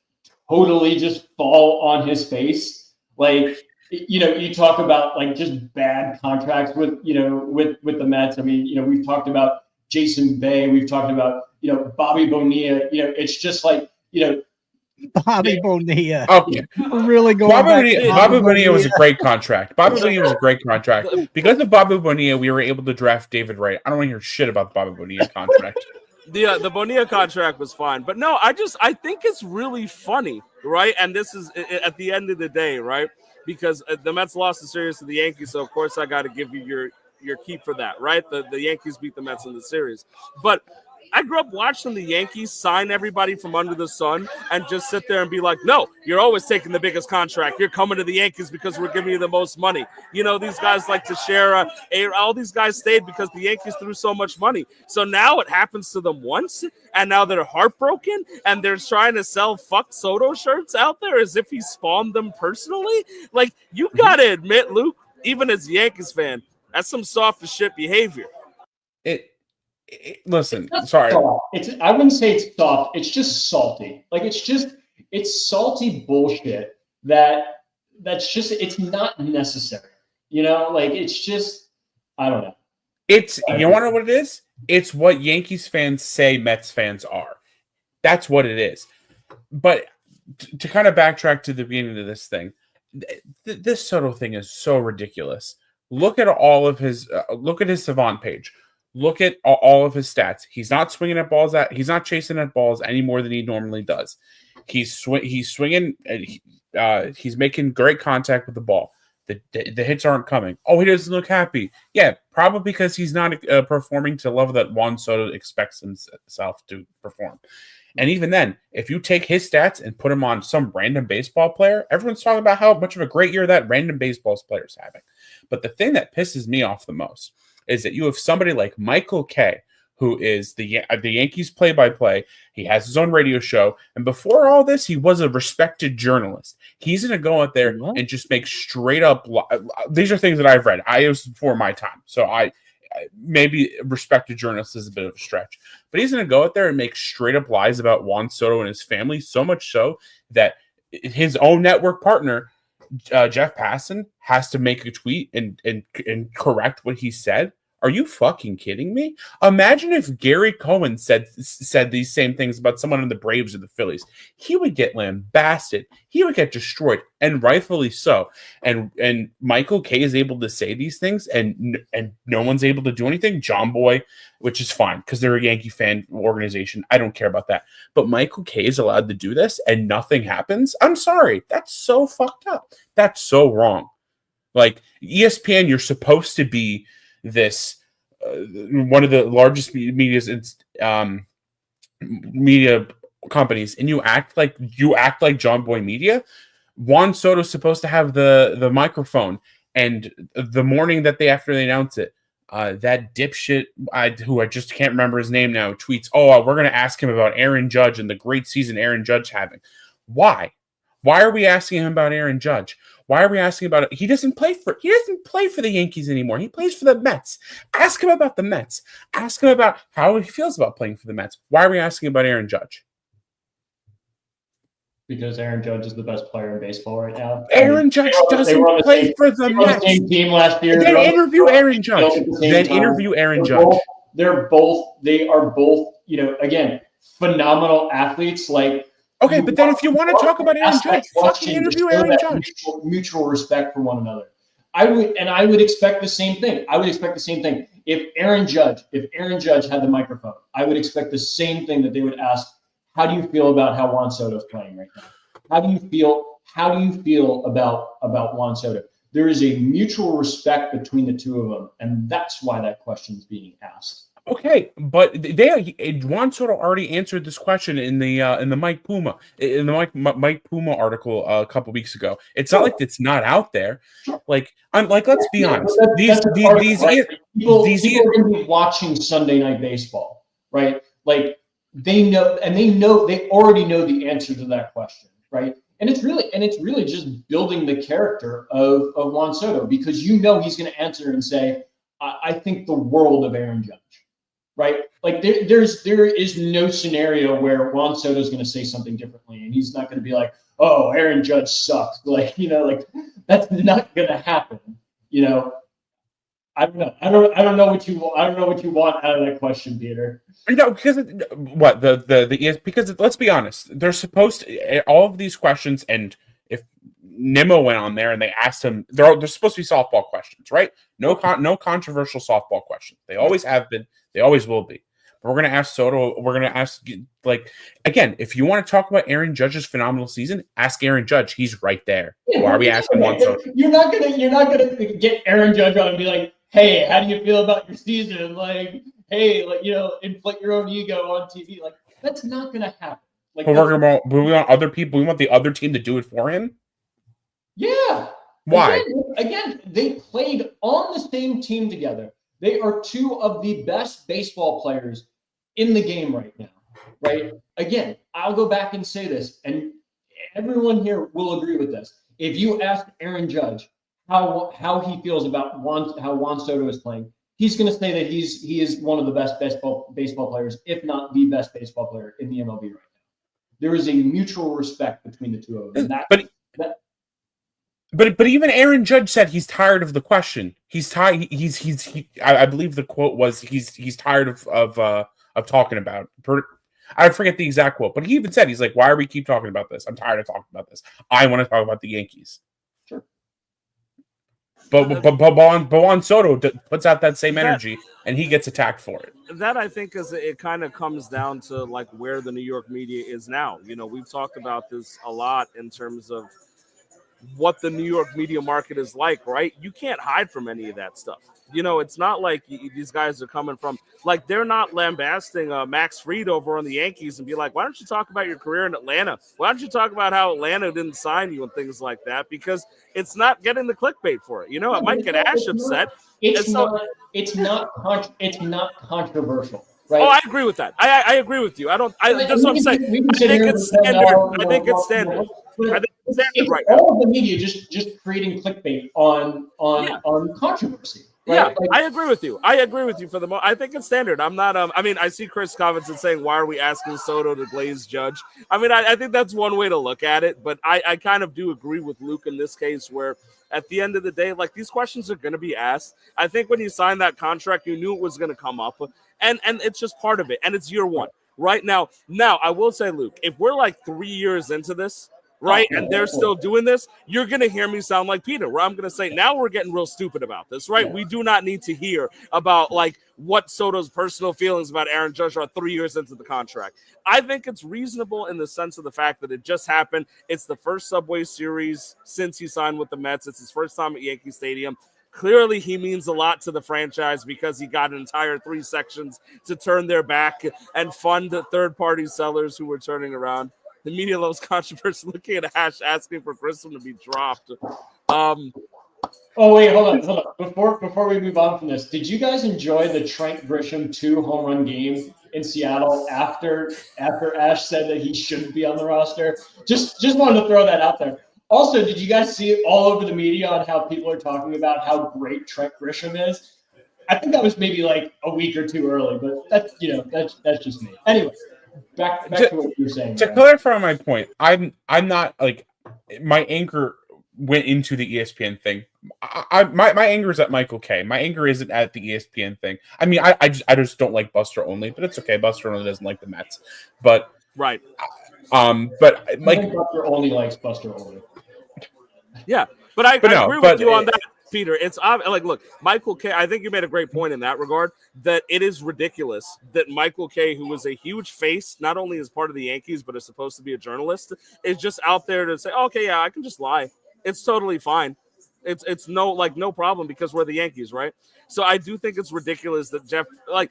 totally just fall on his face. Like, you talk about like just bad contracts with the Mets. I mean, we've talked about Jason Bay. We've talked about, Bobby Bonilla. It's just like, Bobby Bonilla. Okay. We're really going Bobby Bonilla was a great contract. Bobby Bonilla was a great contract. Because of Bobby Bonilla, we were able to draft David Wright. I don't want to hear shit about the Bobby Bonilla contract. The Bonilla contract was fine. But no, I think it's really funny, right? And this is at the end of the day, right? Because the Mets lost the series to the Yankees, so of course I got to give you your keep for that, right? The Yankees beat the Mets in the series. But I grew up watching the Yankees sign everybody from under the sun and just sit there and be like, no, you're always taking the biggest contract. You're coming to the Yankees because we're giving you the most money. These guys like Teixeira, all these guys stayed because the Yankees threw so much money. So now it happens to them once, and now they're heartbroken, and they're trying to sell fuck Soto shirts out there as if he spawned them personally. Like, you got to admit, Luke, even as a Yankees fan, that's some soft as shit behavior. Listen, sorry. I wouldn't say it's soft. It's just salty. Like it's salty bullshit it's not necessary. Like it's just, I don't know. You want to know what it is? It's what Yankees fans say Mets fans are. That's what it is. But to kind of backtrack to the beginning of this thing, this Soto thing is so ridiculous. Look at all of his look at his Savant page. Look at all of his stats. He's not swinging at balls. He's not chasing at balls any more than he normally does. He's swinging. He's making great contact with the ball. The hits aren't coming. Oh, he doesn't look happy. Yeah, probably because he's not performing to the level that Juan Soto expects himself to perform. And even then, if you take his stats and put him on some random baseball player, everyone's talking about how much of a great year that random baseball player is having. But the thing that pisses me off the most is that you have somebody like Michael Kay, who is the Yankees play-by-play. He has his own radio show. And before all this, he was a respected journalist. He's going to go out there and just make straight up these are things that I've read. I was before my time. So maybe respected journalist is a bit of a stretch. But he's going to go out there and make straight up lies about Juan Soto and his family, so much so that his own network partner, Jeff Passan, has to make a tweet and correct what he said. Are you fucking kidding me? Imagine if Gary Cohen said these same things about someone in the Braves or the Phillies. He would get lambasted. He would get destroyed, and rightfully so. And Michael Kay is able to say these things, and no one's able to do anything. John Boy, which is fine because they're a Yankee fan organization. I don't care about that. But Michael Kay is allowed to do this, and nothing happens. I'm sorry. That's so fucked up. That's so wrong. Like ESPN, you're supposed to be this one of the largest media companies, and you act like John Boy Media. Juan Soto's supposed to have the microphone, and the morning after they announce it, that dipshit who I just can't remember his name now tweets, "Oh, we're going to ask him about Aaron Judge and the great season Aaron Judge having." Why are we asking him about Aaron Judge? Why are we asking about it? He doesn't play for the Yankees anymore. He plays for the Mets. Ask him about the Mets. Ask him about how he feels about playing for the Mets. Why are we asking about Aaron Judge? Because Aaron Judge is the best player in baseball right now. Aaron Judge doesn't play for the Mets. Same team last year. Then interview Aaron Judge. They are both, again, phenomenal athletes. Like, okay, but then if you want to talk about Aaron Judge, fucking interview Aaron Judge. Mutual respect for one another. I would expect the same thing. If Aaron Judge had the microphone, I would expect the same thing that they would ask. How do you feel about how Juan Soto is playing right now? How do you feel about Juan Soto? There is a mutual respect between the two of them, and that's why that question is being asked. Okay, but Juan Soto already answered this question in the Mike Puma article a couple weeks ago. It's not like it's not out there. Like let's be honest. People are going to be watching Sunday Night Baseball, right? Like they already know the answer to that question, right? And it's really just building the character of Juan Soto, because he's going to answer and say, I think the world of Aaron Judge. Right? Like there is no scenario where Juan Soto is going to say something differently, and he's not going to be like, "Oh, Aaron Judge sucks." Like, that's not going to happen. I don't know. I don't know what you want out of that question, Peter. No, because because let's be honest, they're supposed to all of these questions, and if Nimmo went on there and they asked him, they're supposed to be softball questions, right? No controversial softball questions. They always have been. They always will be. But we're going to ask Soto. We're going to ask, again, if you want to talk about Aaron Judge's phenomenal season, ask Aaron Judge. He's right there. Why are we asking Juan Soto? You're not gonna get Aaron Judge on and be like, "Hey, how do you feel about your season?" Like, "Hey, inflate your own ego on TV." Like, that's not going to happen. Like, we want other people. We want the other team to do it for him. Yeah. Why? Again, they played on the same team together. They are two of the best baseball players in the game right now, right? Again, I'll go back and say this, and everyone here will agree with this. If you ask Aaron Judge how he feels about how Juan Soto is playing, he's going to say that he is one of the best baseball players, if not the best baseball player in the MLB right now. There is a mutual respect between the two of them. But even Aaron Judge said he's tired of the question. He's tired. I believe the quote was he's tired of talking about it. I forget the exact quote, but he even said, he's like, "Why are we keep talking about this? I'm tired of talking about this. I want to talk about the Yankees." But Juan Soto puts out that same energy, and he gets attacked for it. That I think is it kind of comes down to like where the New York media is now. You know, we've talked about this a lot in terms of what the New York media market is like, right? You can't hide from any of that stuff. You know, it's not like these guys are coming from, like, they're not lambasting Max Fried over on the Yankees and be like, why don't you talk about your career in Atlanta? Why don't you talk about how Atlanta didn't sign you and things like that? Because it's not getting the clickbait for it. You know, it might get Ash upset. It's not controversial. Right? Oh, I agree with that. I agree with you. That's what I'm saying. I think it's standard. I think it's standard. I think it's standard right now. All of the media just creating clickbait on controversy. Right? Yeah, I agree with you. I agree with you for the most. I think it's standard. I'm not. I mean, I see Chris Covington saying, "Why are we asking Soto to glaze Judge?" I mean, I think that's one way to look at it. But I kind of do agree with Luke in this case, where at the end of the day, like, these questions are going to be asked. I think when you signed that contract, you knew it was going to come up, and it's just part of it. And it's year one, right? Now, I will say, Luke, if we're like 3 years into this, right, and they're still doing this, you're going to hear me sound like Peter, where I'm going to say, now we're getting real stupid about this, right? We do not need to hear about, like, what Soto's personal feelings about Aaron Judge are 3 years into the contract. I think it's reasonable in the sense of the fact that it just happened. It's the first Subway Series since he signed with the Mets. It's his first time at Yankee Stadium. Clearly, he means a lot to the franchise because he got an entire 3 sections to turn their back and fund the third-party sellers who were turning around. The media loves controversy. Looking at Ash asking for Grissom to be dropped. Oh, wait, hold on. Before we move on from this, did you guys enjoy the Trent Grisham 2 home run game in Seattle after Ash said that he shouldn't be on the roster? Just wanted to throw that out there. Also, did you guys see it all over the media on how people are talking about how great Trent Grisham is? I think that was maybe like a week or 2 early, but that's just me. Anyway. Back to what you were saying. To clarify my point, I'm not like, my anger went into the ESPN thing. My anger is at Michael K. My anger isn't at the ESPN thing. I mean, I just don't like Buster Olney, but it's okay. Buster Olney doesn't like the Mets, but right. But like, Buster Olney likes Buster Olney. Yeah, but I agree with you on that, Peter. It's like, look, Michael K. I think you made a great point in that regard, that it is ridiculous that Michael K., who was a huge face, not only as part of the Yankees, but is supposed to be a journalist, is just out there to say, okay, yeah, I can just lie. It's totally fine. It's no problem because we're the Yankees, right? So I do think it's ridiculous that Jeff, like,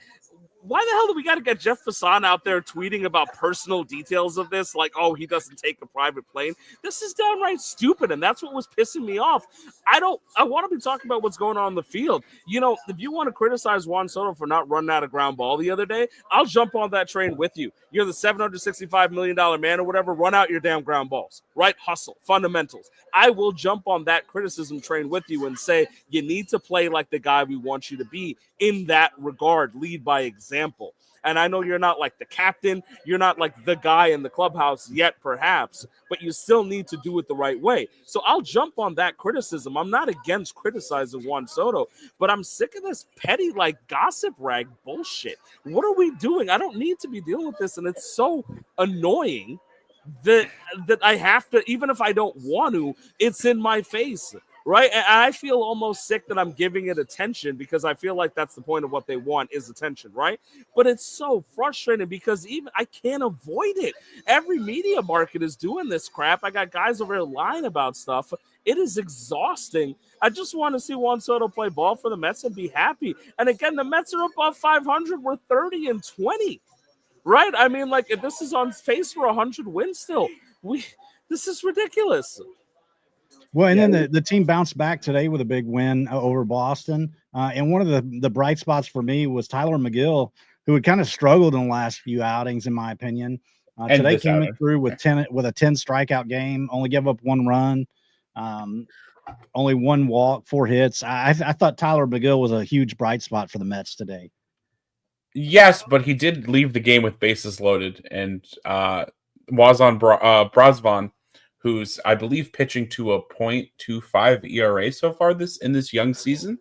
why the hell do we got to get Jeff Passan out there tweeting about personal details of this? Like, oh, he doesn't take a private plane. This is downright stupid, and that's what was pissing me off. I want to be talking about what's going on in the field. You know, if you want to criticize Juan Soto for not running out a ground ball the other day, I'll jump on that train with you. You're the $765 million man or whatever. Run out your damn ground balls, right? Hustle, fundamentals. I will jump on that criticism train with you and say you need to play like the guy we want you to be in that regard. Lead by example. And I know you're not like the captain, you're not like the guy in the clubhouse yet, perhaps, but you still need to do it the right way. So I'll jump on that criticism. I'm not against criticizing Juan Soto, but I'm sick of this petty, like, gossip rag bullshit. What are we doing? I don't need to be dealing with this, and it's so annoying that I have to, even if I don't want to, it's in my face. Right. And I feel almost sick that I'm giving it attention because I feel like that's the point of what they want is attention. Right. But it's so frustrating because even I can't avoid it. Every media market is doing this crap. I got guys over here lying about stuff. It is exhausting. I just want to see Juan Soto play ball for the Mets and be happy. And again, the Mets are above 500. We're 30-20. Right. I mean, like, if this is on pace for 100 wins still. This is ridiculous. Well, and then the team bounced back today with a big win over Boston. And one of the bright spots for me was Tyler McGill, who had kind of struggled in the last few outings, in my opinion. Today came through with a 10 strikeout game, only gave up 1 run, only 1 walk, 4 hits. I thought Tyler McGill was a huge bright spot for the Mets today. Yes, but he did leave the game with bases loaded, and Wazon Brosvan, who's, I believe, pitching to a .25 ERA so far in this young season,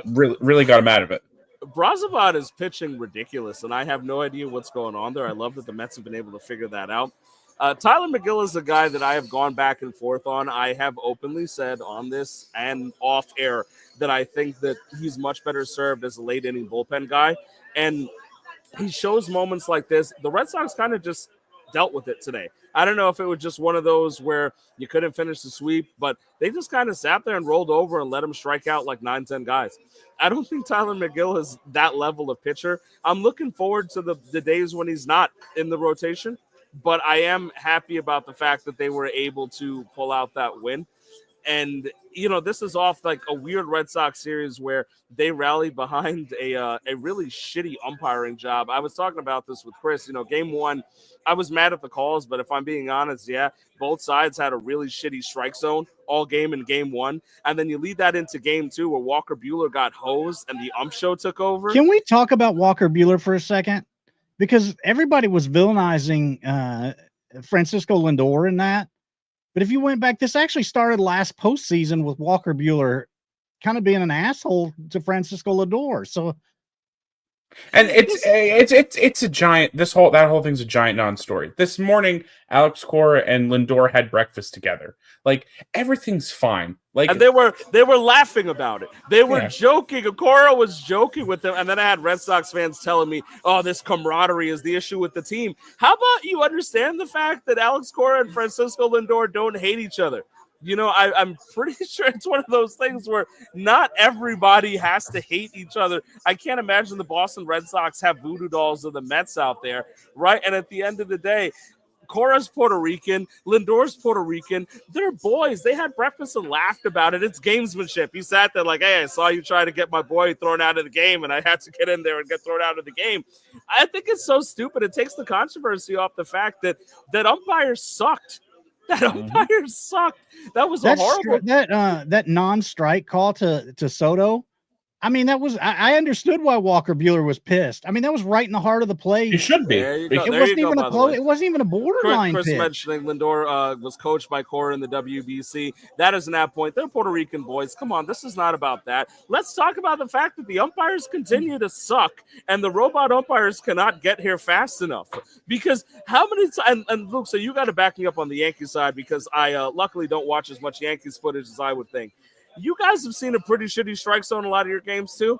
really got him out of it. Brazovan is pitching ridiculous, and I have no idea what's going on there. I love that the Mets have been able to figure that out. Tyler McGill is a guy that I have gone back and forth on. I have openly said on this and off air that I think that he's much better served as a late inning bullpen guy. And he shows moments like this. The Red Sox kind of just dealt with it today. I don't know if it was just one of those where you couldn't finish the sweep, but they just kind of sat there and rolled over and let him strike out like 9-10 guys. I don't think Tyler McGill is that level of pitcher. I'm looking forward to the days when he's not in the rotation, but I am happy about the fact that they were able to pull out that win. And, this is off like a weird Red Sox series where they rallied behind a really shitty umpiring job. I was talking about this with Chris. Game one, I was mad at the calls, but if I'm being honest, both sides had a really shitty strike zone all game in game one. And then you lead that into game two where Walker Buehler got hosed and the ump show took over. Can we talk about Walker Buehler for a second? Because everybody was villainizing Francisco Lindor in that. But if you went back, this actually started last postseason with Walker Buehler kind of being an asshole to Francisco Lindor. So, and it's a giant. That whole thing's a giant non-story. This morning, Alex Cora and Lindor had breakfast together. Like everything's fine. Like, and they were laughing about it. They were joking. Cora was joking with them, and then I had Red Sox fans telling me, "Oh, this camaraderie is the issue with the team." How about you understand the fact that Alex Cora and Francisco Lindor don't hate each other? I'm pretty sure it's one of those things where not everybody has to hate each other. I can't imagine the Boston Red Sox have voodoo dolls of the Mets out there, right? And at the end of the day, Cora's Puerto Rican, Lindor's Puerto Rican. They're boys. They had breakfast and laughed about it. It's gamesmanship. He sat there like, hey, I saw you try to get my boy thrown out of the game, and I had to get in there and get thrown out of the game. I think it's so stupid. It takes the controversy off the fact that umpires sucked. That umpire sucked. That was a horrible. That non-strike call to Soto. I mean, that was. I understood why Walker Buehler was pissed. I mean, that was right in the heart of the play. You should be. It wasn't even a close. It wasn't even a borderline Chris pitch. mentioning Lindor was coached by Cora in the WBC. That isn't that point. They're Puerto Rican boys. Come on, this is not about that. Let's talk about the fact that the umpires continue to suck, and the robot umpires cannot get here fast enough. Because how many times? And Luke, so you got to back me up on the Yankees side because I luckily don't watch as much Yankees footage as I would think. You guys have seen a pretty shitty strike zone in a lot of your games too.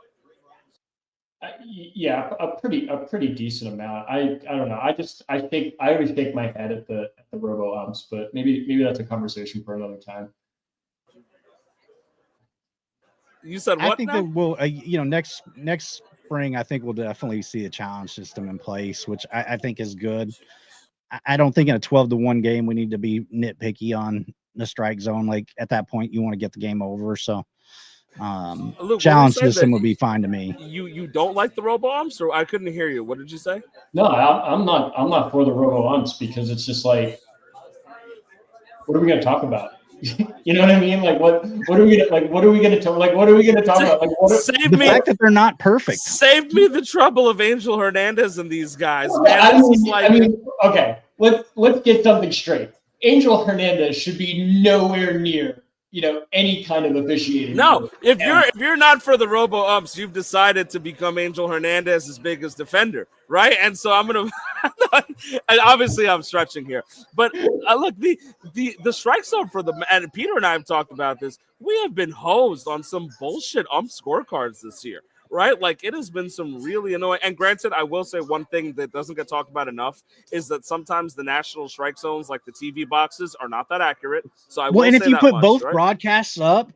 Yeah, a pretty decent amount. I don't know. I think I always shake my head at the robo umps, but maybe that's a conversation for another time. You said what? I think that we'll next spring I think we'll definitely see a challenge system in place, which I think is good. I don't think in a 12-1 game we need to be nitpicky on the strike zone. Like at that point you want to get the game over. So Luke, challenge system would be fine to me. You don't like the robo umps, or I couldn't hear you. What did you say? No, I'm not for the robo umps because it's just like, what are we going to talk about? You know what I mean? Like what are we going to talk about? Like The fact that they're not perfect. Save me the trouble of Angel Hernandez and these guys, man. I mean, okay. Let's get something straight. Angel Hernandez should be nowhere near, any kind of officiating. No, if you're not for the robo umps, you've decided to become Angel Hernandez's biggest defender, right? And so I'm gonna. And obviously, I'm stretching here, but look, the strike zone for the and Peter and I have talked about this. We have been hosed on some bullshit ump scorecards this year. Right? Like it has been some really annoying. And granted, I will say one thing that doesn't get talked about enough is that sometimes the national strike zones, like the TV boxes, are not that accurate. So and if you put both broadcasts up,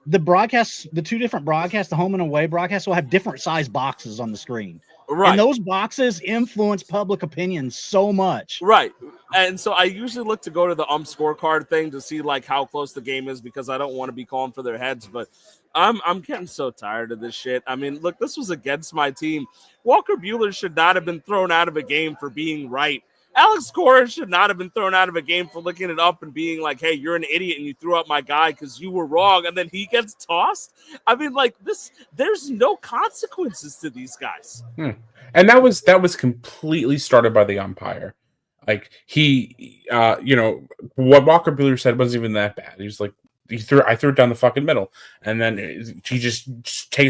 the two different broadcasts, the home and away broadcasts, will have different size boxes on the screen. Right. And those boxes influence public opinion so much. Right. And so I usually look to go to the ump scorecard thing to see like how close the game is because I don't want to be calling for their heads. But I'm getting so tired of this shit. I mean, look, this was against my team. Walker Buehler should not have been thrown out of a game for being right. Alex Cora should not have been thrown out of a game for looking it up and being like, hey, you're an idiot and you threw out my guy because you were wrong. And then he gets tossed. I mean, like this, there's no consequences to these guys. And that was completely started by the umpire. Like he, what Walker Buehler said wasn't even that bad. He was like, I threw it down the fucking middle. And then he just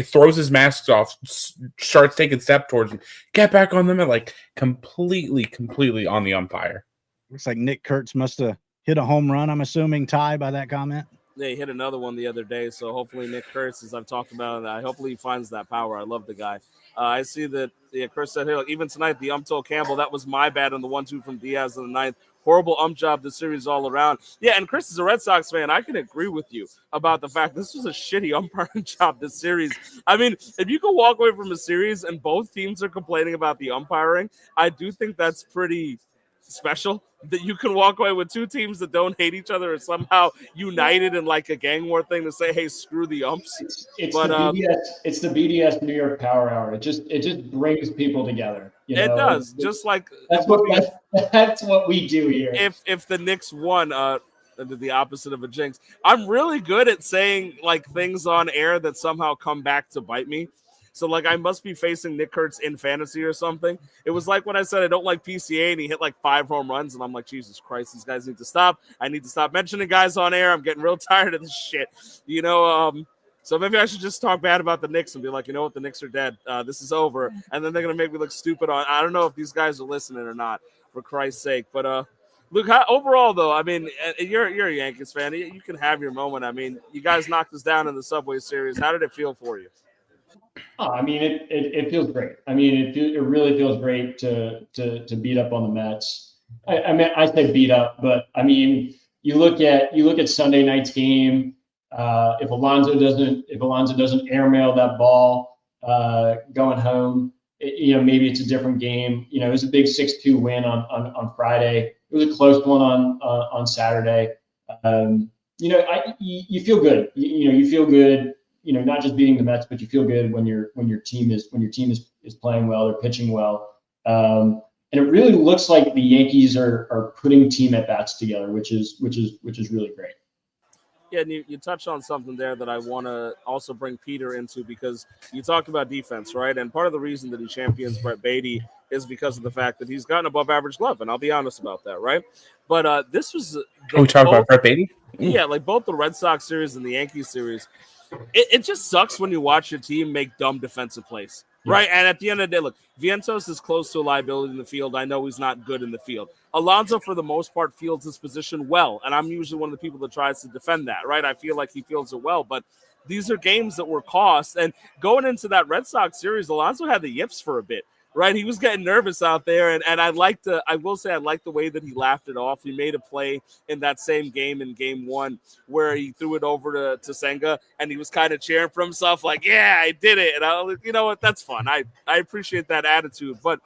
throws his masks off, starts taking step towards him, get back on them, and like completely on the umpire. Looks like Nick Kurtz must have hit a home run, I'm assuming, Ty, by that comment. They hit another one the other day, so hopefully Nick Kurtz, as I've talked about, hopefully he finds that power. I love the guy. I see that Kurtz said, hey, even tonight, the ump told Campbell that was my bad on the 1-2 from Diaz in the ninth. Horrible ump job this series all around. Yeah, and Chris is a Red Sox fan. I can agree with you about the fact this was a shitty umpiring job this series. I mean, if you can walk away from a series and both teams are complaining about the umpiring, I do think that's pretty special that you can walk away with two teams that don't hate each other and somehow united in like a gang war thing to say, hey, screw the umps. It's the BDS New York Power Hour. It just brings people together. You know? It does. Just like that's what we do here. If the Knicks won, the opposite of a jinx, I'm really good at saying like things on air that somehow come back to bite me. So, like, I must be facing Nick Kurtz in fantasy or something. It was like when I said I don't like PCA and he hit like 5 home runs, and I'm like, Jesus Christ, these guys need to stop. I need to stop mentioning guys on air. I'm getting real tired of this shit. You know, so maybe I should just talk bad about the Knicks and be like, you know what, the Knicks are dead. This is over. And then they're going to make me look stupid on. I don't know if these guys are listening or not, for Christ's sake. But, Luke, overall, though, I mean, you're a Yankees fan. You can have your moment. I mean, you guys knocked us down in the Subway Series. How did it feel for you? Oh, I mean, it feels great. I mean, it really feels great to beat up on the Mets. I mean, I say beat up, but I mean, you look at Sunday night's game. If Alonso doesn't airmail that ball going home, maybe it's a different game. You know, it was a big 6-2 win on Friday. It was a close one on Saturday. You feel good. You feel good. You know, not just beating the Mets, but you feel good when your team is playing well, they're pitching well, and it really looks like the Yankees are putting team at bats together, which is really great. Yeah, and you touched on something there that I want to also bring Peter into, because you talked about defense, right? And part of the reason that he champions Brett Beatty is because of the fact that he's gotten above average glove, and I'll be honest about that, right? But this was we talk about Brett Beatty. Yeah, like both the Red Sox series and the Yankees series. It just sucks when you watch your team make dumb defensive plays, right? And at the end of the day, look, Vientos is close to a liability in the field. I know he's not good in the field. Alonso, for the most part, fields his position well, and I'm usually one of the people that tries to defend that, right? I feel like he fields it well, but these are games that were cost. And going into that Red Sox series, Alonso had the yips for a bit, right? He was getting nervous out there, and I will say I liked the way that he laughed it off. He made a play in that same game in game 1 where he threw it over to Senga, and he was kind of cheering for himself like, yeah, I did it. And I was like, you know what, that's fun. I appreciate that attitude. But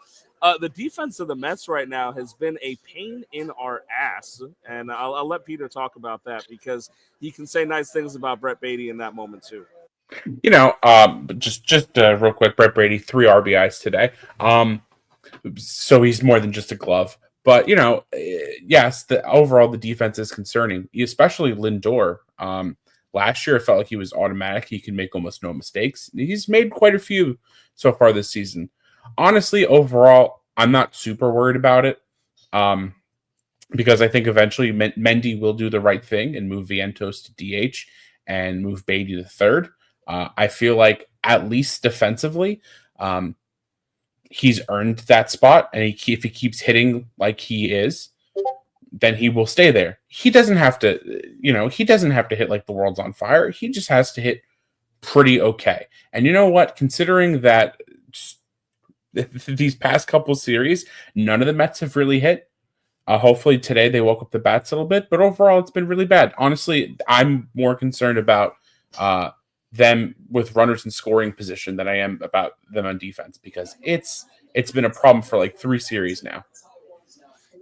the defense of the Mets right now has been a pain in our ass, and I'll let Peter talk about that because he can say nice things about Brett Beatty in that moment too. You know, just real quick, Brett Brady, 3 RBIs today. So he's more than just a glove. But, you know, yes, overall the defense is concerning, especially Lindor. Last year, it felt like he was automatic. He can make almost no mistakes. He's made quite a few so far this season. Honestly, overall, I'm not super worried about it because I think eventually Mendy will do the right thing and move Vientos to DH and move Beatty to third. I feel like at least defensively, he's earned that spot, and if he keeps hitting like he is, then he will stay there. He doesn't have to, hit like the world's on fire. He just has to hit pretty okay. And you know what? Considering that these past couple series, none of the Mets have really hit. Hopefully today they woke up the bats a little bit, but overall it's been really bad. Honestly, I'm more concerned about them with runners in scoring position than I am about them on defense, because it's been a problem for like 3 series now.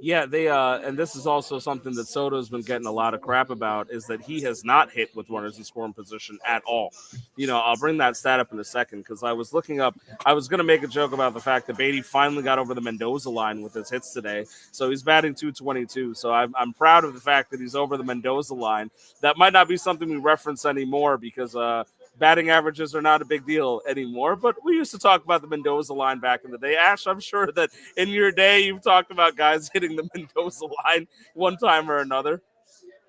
Yeah, they and this is also something that Soto's been getting a lot of crap about, is that he has not hit with runners in scoring position at all. You know, I'll bring that stat up in a second because I was looking up. I was going to make a joke about the fact that Beatty finally got over the Mendoza line with his hits today. So he's batting .222. So I'm proud of the fact that he's over the Mendoza line. That might not be something we reference anymore because batting averages are not a big deal anymore, but we used to talk about the Mendoza line back in the day. Ash, I'm sure that in your day you've talked about guys hitting the Mendoza line one time or another.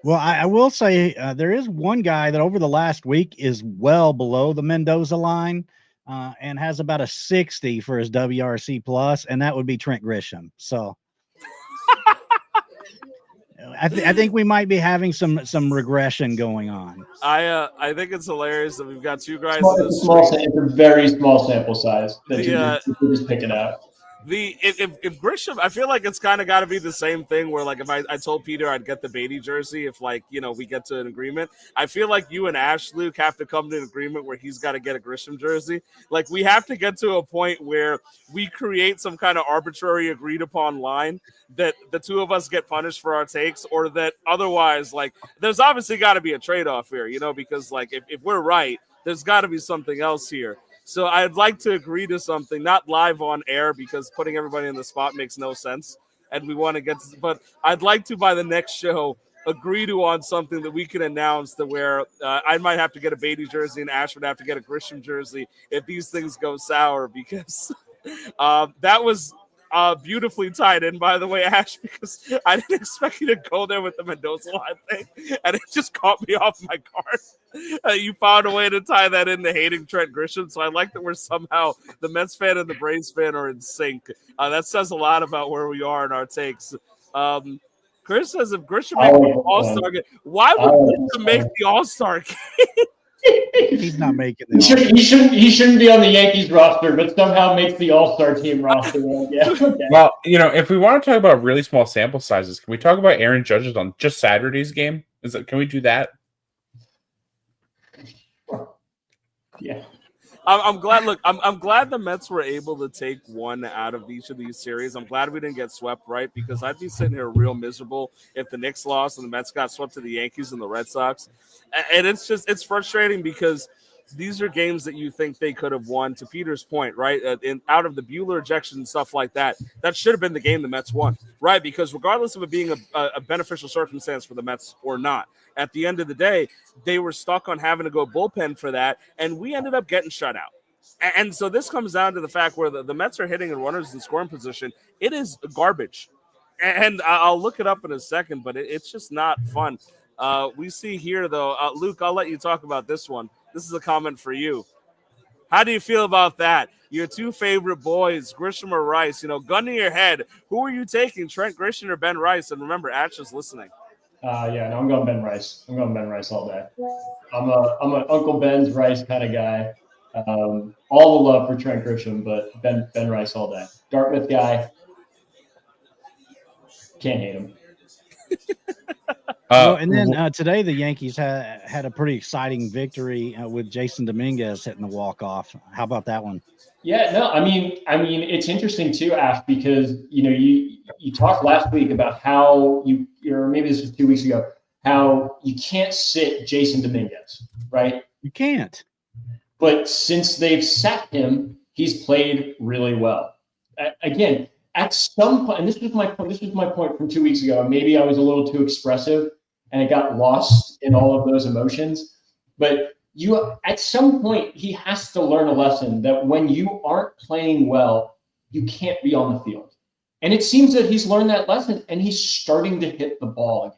Well, I will say there is one guy that over the last week is well below the Mendoza line and has about a 60 for his WRC plus, and that would be Trent Grisham. So I think we might be having some regression going on. I think it's hilarious that we've got two guys. It's a very small sample size that you're just picking out. If Grisham, I feel like it's kind of got to be the same thing where, like, if I told Peter I'd get the Beatty jersey if, like, we get to an agreement, I feel like you and Ash, Luke, have to come to an agreement where he's got to get a Grisham jersey. Like, we have to get to a point where we create some kind of arbitrary agreed upon line that the two of us get punished for our takes, or that otherwise, like, there's obviously got to be a trade-off here, because, like, if we're right, there's got to be something else here. So I'd like to agree to something, not live on air because putting everybody in the spot makes no sense. And we want to get to, but I'd like to, by the next show, agree to on something that we can announce that where I might have to get a Beatty jersey and Ash would have to get a Grisham jersey if these things go sour, because that was beautifully tied in, by the way, Ash, because I didn't expect you to go there with the Mendoza line thing, and it just caught me off my guard. You found a way to tie that into hating Trent Grisham, so I like that we're somehow the Mets fan and the Braves fan are in sync. That says a lot about where we are in our takes. Chris says if Grisham makes the All-Star game, why would Grisham make the All-Star game? He's not making it. He shouldn't be on the Yankees roster, but somehow makes the All-Star team roster. Yeah. Okay. Well, if we want to talk about really small sample sizes, can we talk about Aaron Judge's on just Saturday's game? Can we do that? Yeah. I'm glad. Look, I'm glad the Mets were able to take one out of each of these series. I'm glad we didn't get swept, right? Because I'd be sitting here real miserable if the Knicks lost and the Mets got swept to the Yankees and the Red Sox. And it's frustrating because these are games that you think they could have won. To Peter's point, right? Out of the Buehler ejection and stuff like that, that should have been the game the Mets won, right? Because regardless of it being a beneficial circumstance for the Mets or not, at the end of the day, they were stuck on having to go bullpen for that, and we ended up getting shut out. And so this comes down to the fact where the Mets are hitting and runners in scoring position. It is garbage. And I'll look it up in a second, but it's just not fun. We see here, though, Luke, I'll let you talk about this one. This is a comment for you. How do you feel about that? Your two favorite boys, Grisham or Rice, gun to your head. Who are you taking, Trent Grisham or Ben Rice? And remember, Ash is listening. I'm going Ben Rice. I'm going Ben Rice all day. I'm an Uncle Ben's Rice kind of guy. All the love for Trent Grisham, but Ben Rice all day. Dartmouth guy. Can't hate him. And then today the Yankees had a pretty exciting victory with Jason Dominguez hitting the walk-off. How about that one? Yeah, no, I mean, it's interesting too, Ash, because you talked last week about how or maybe this was 2 weeks ago, how you can't sit Jason Dominguez, right? You can't. But since they've sat him, he's played really well. Again, at some point, and this was my point from 2 weeks ago. Maybe I was a little too expressive, and it got lost in all of those emotions. But at some point, he has to learn a lesson that when you aren't playing well, you can't be on the field. And it seems that he's learned that lesson, and he's starting to hit the ball again.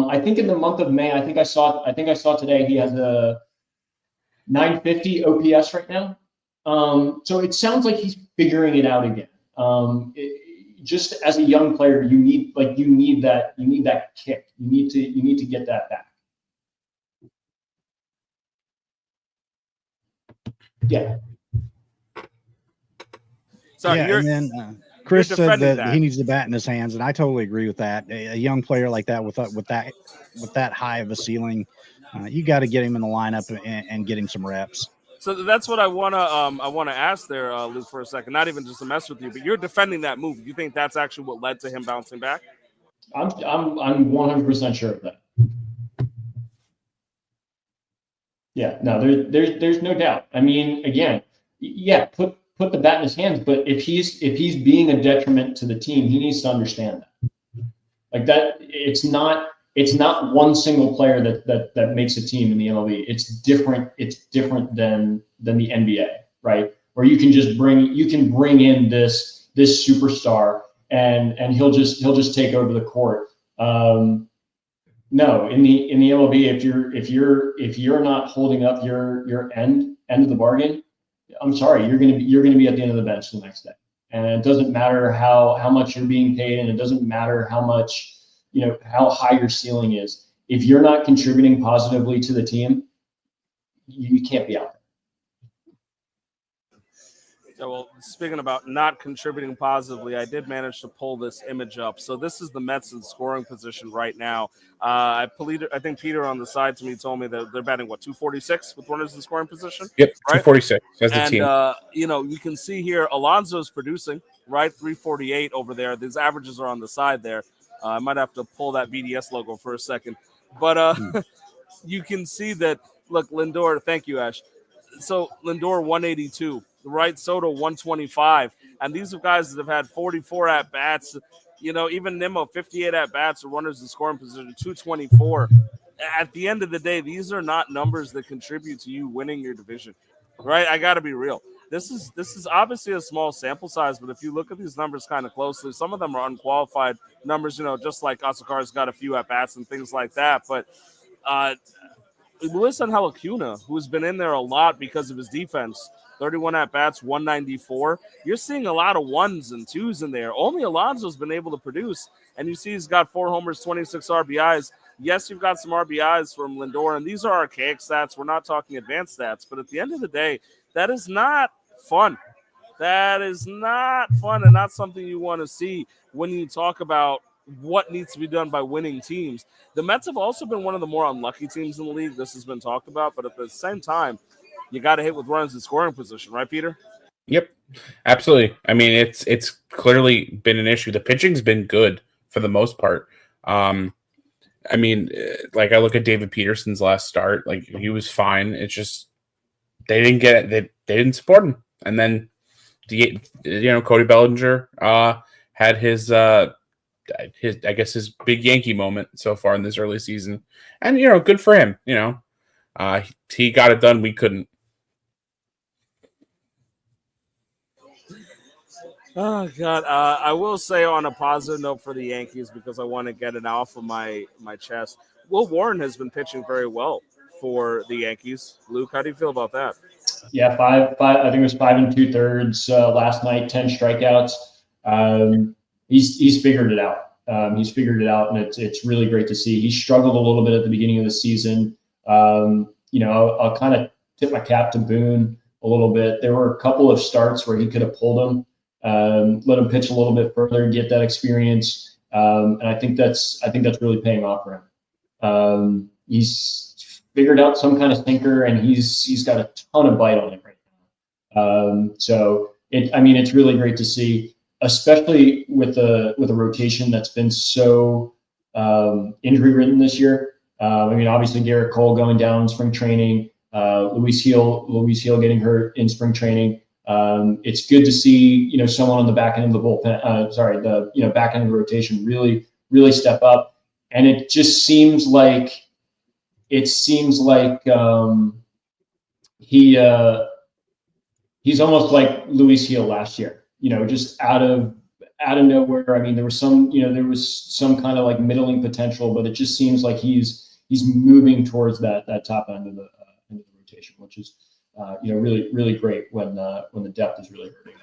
I think in the month of May, I think I saw today he has a 950 OPS right now. So it sounds like he's figuring it out again. Just as a young player, you need that kick. You need to get that back. Yeah. So yeah, and then Chris said that he needs the bat in his hands, and I totally agree with that. A young player like that with that high of a ceiling, you got to get him in the lineup and get him some reps. So that's what I wanna ask there, Luke, for a second. Not even just to mess with you, but you're defending that move. You think that's actually what led to him bouncing back? I'm 100% sure of that. Yeah, no, there's no doubt. I mean, again, yeah, put the bat in his hands, but if he's being a detriment to the team, he needs to understand that. Like that, it's not one single player that makes a team in the MLB. It's different. It's different than the NBA, right? Where you can bring in this superstar and he'll just take over the court. No, in the MLB, if you're not holding up your end of the bargain, I'm sorry, you're gonna be at the end of the bench the next day. And it doesn't matter how much you're being paid, and it doesn't matter how much how high your ceiling is. If you're not contributing positively to the team, you can't be out there. Yeah, well, speaking about not contributing positively, I did manage to pull this image up. So this is the Mets in scoring position right now. I think Peter on the side to me told me that they're batting, 246 with runners in scoring position? Yep, right? 246 as a team. And, you can see here Alonso's producing, right? 348 over there. These averages are on the side there. I might have to pull that BDS logo for a second. But you can see that, look, Lindor, thank you, Ash. So Lindor 182, right? Soto 125, and these are guys that have had 44 at bats. Even Nimmo 58 at bats, runners in scoring position 224. At the end of the day, these are not numbers that contribute to you winning your division, right? I got to be real. This is obviously a small sample size, but if you look at these numbers kind of closely, some of them are unqualified numbers. Just like Oscar's got a few at bats and things like that, but. Luis Angel Acuna, who's been in there a lot because of his defense, 31 at-bats, 194. You're seeing a lot of ones and twos in there. Only Alonso's been able to produce, and you see he's got 4 homers, 26 RBIs. Yes, you've got some RBIs from Lindor, and these are archaic stats. We're not talking advanced stats, but at the end of the day, that is not fun. That is not fun and not something you want to see when you talk about what needs to be done by winning teams. The Mets have also been one of the more unlucky teams in the league. This has been talked about, but at the same time, you got to hit with runners in scoring position, right, Peter? Yep, absolutely. I mean, it's clearly been an issue. The pitching's been good for the most part. I look at David Peterson's last start, he was fine. It's just they didn't get it. They didn't support him, and then Cody Bellinger had his big Yankee moment so far in this early season, and good for him. He got it done. We couldn't. Oh God! I will say on a positive note for the Yankees, because I want to get it off of my chest. Will Warren has been pitching very well for the Yankees. Luke, how do you feel about that? Yeah, five. I think it was 5 2/3 last night. 10 strikeouts. He's figured it out. He's figured it out, and it's really great to see. He struggled a little bit at the beginning of the season. I'll kind of tip my cap to Boone a little bit. There were a couple of starts where he could have pulled him, let him pitch a little bit further, get that experience, and I think that's really paying off for him. He's figured out some kind of sinker, and he's got a ton of bite on it right now. It's really great to see, especially with a rotation that's been so injury ridden this year. Obviously Garrett Cole going down in spring training, Luis Gil getting hurt in spring training. It's good to see someone on the back end of the bullpen, back end of the rotation really really step up, and it just seems like he's almost like Luis Gil last year. Just out of nowhere. There was some kind of middling potential, but it just seems like he's moving towards that top end of the rotation, which is really really great when the depth is really hurting.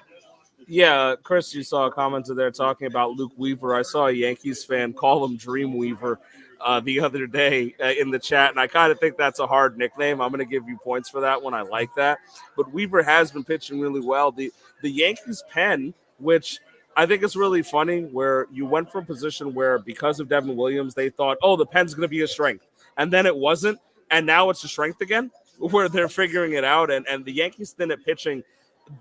Yeah, Chris, you saw a commenter there talking about Luke Weaver. I saw a Yankees fan call him Dream Weaver the other day in the chat, and I kind of think that's a hard nickname. I'm going to give you points for that one. I like that. But Weaver has been pitching really well. The Yankees pen, which I think is really funny, where you went from a position where because of Devin Williams, they thought, oh, the pen's going to be a strength. And then it wasn't, and now it's a strength again, where they're figuring it out. And the Yankees thin at pitching,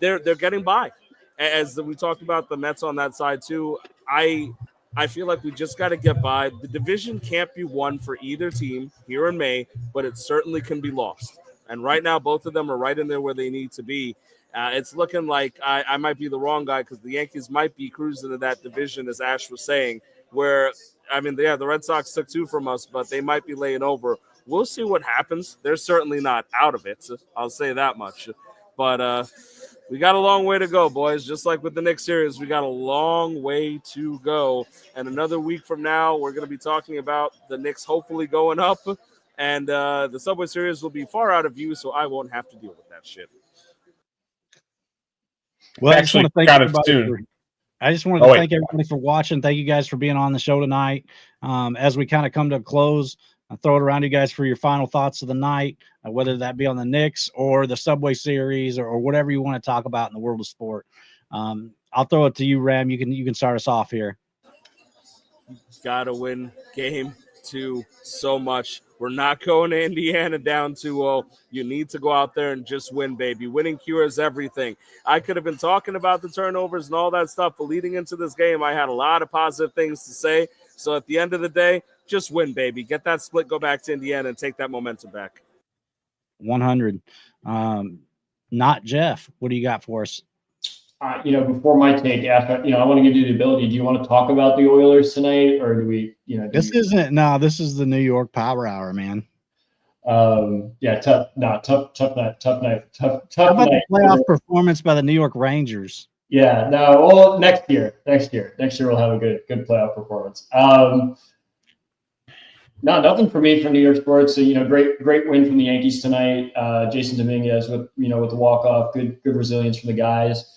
they're getting by. As we talked about the Mets on that side too, I feel like we just got to get by. The division can't be won for either team here in May, but it certainly can be lost. And right now, both of them are right in there where they need to be. It's looking like I might be the wrong guy, because the Yankees might be cruising to that division, as Ash was saying, where, the Red Sox took 2 from us, but they might be laying over. We'll see what happens. They're certainly not out of it. I'll say that much. But we got a long way to go, boys. Just like with the Knicks series, we got a long way to go. And another week from now, we're going to be talking about the Knicks hopefully going up. And the Subway Series will be far out of view, so I won't have to deal with that shit. Well, I just want to thank everybody I just wanted to thank everybody for watching. Thank you guys for being on the show tonight. As we kind of come to a close, I'll throw it around you guys for your final thoughts of the night, whether that be on the Knicks or the Subway Series or whatever you want to talk about in the world of sport. I'll throw it to you, Ram. You can start us off here. Gotta win game 2 so much. We're not going to Indiana down 2-0. You need to go out there and just win, baby. Winning cures everything. I could have been talking about the turnovers and all that stuff, but leading into this game, I had a lot of positive things to say. So at the end of the day, just win, baby. Get that split, go back to Indiana, and take that momentum back. 100. Not Jeff. What do you got for us? Before my take, I want to give you the ability. Do you want to talk about the Oilers tonight, or do we? This is the New York Power Hour, man. Tough night. How about the playoff performance by the New York Rangers? Yeah, no. Well, next year we'll have a good playoff performance. Nothing for me from New York sports. So, great win from the Yankees tonight. Jason Dominguez with the walk-off, good resilience from the guys.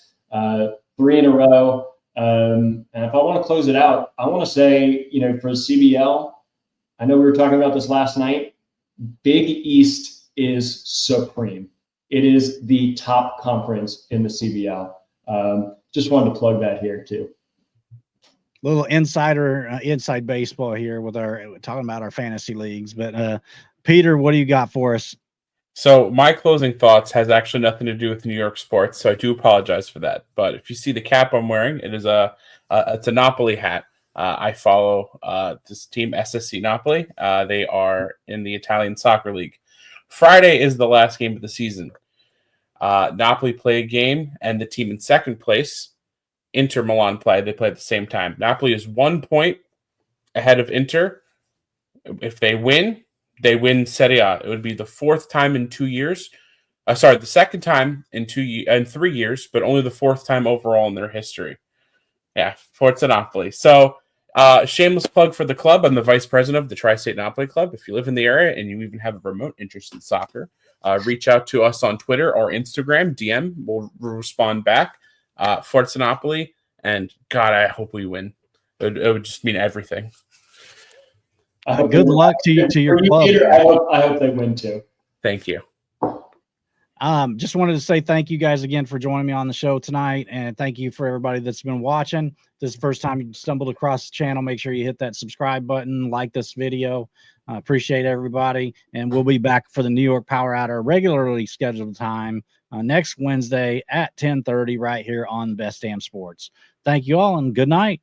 3 in a row. And if I want to close it out, I want to say, for CBL, I know we were talking about this last night. Big East is supreme. It is the top conference in the CBL. Just wanted to plug that here too. Little inside baseball here with talking about our fantasy leagues. But Peter, what do you got for us? So my closing thoughts has actually nothing to do with New York sports, so I do apologize for that. But if you see the cap I'm wearing, it is it's a Napoli hat. I follow this team, SSC Napoli. They are in the Italian Soccer League. Friday is the last game of the season. Napoli play a game, and the team in second place, Inter Milan, play. They play at the same time. Napoli is 1 point ahead of Inter. If they win Serie A. It would be the fourth time in 2 years. The second time in 3 years, but only the fourth time overall in their history. Yeah, Forza Napoli. So, shameless plug for the club. I'm the vice president of the Tri-State Napoli Club. If you live in the area and you even have a remote interest in soccer, reach out to us on Twitter or Instagram. DM. We'll respond back. Forza Napoli. And, God, I hope we win. It would just mean everything. Good luck to your club. Peter, I hope they win too. Thank you. Just wanted to say thank you guys again for joining me on the show tonight, and thank you for everybody that's been watching. If this is the first time you stumbled across the channel, make sure you hit that subscribe button, like this video. Appreciate everybody, and we'll be back for the New York Power Hour regularly scheduled time next Wednesday at 10:30 right here on Best Damn Sports. Thank you all, and good night.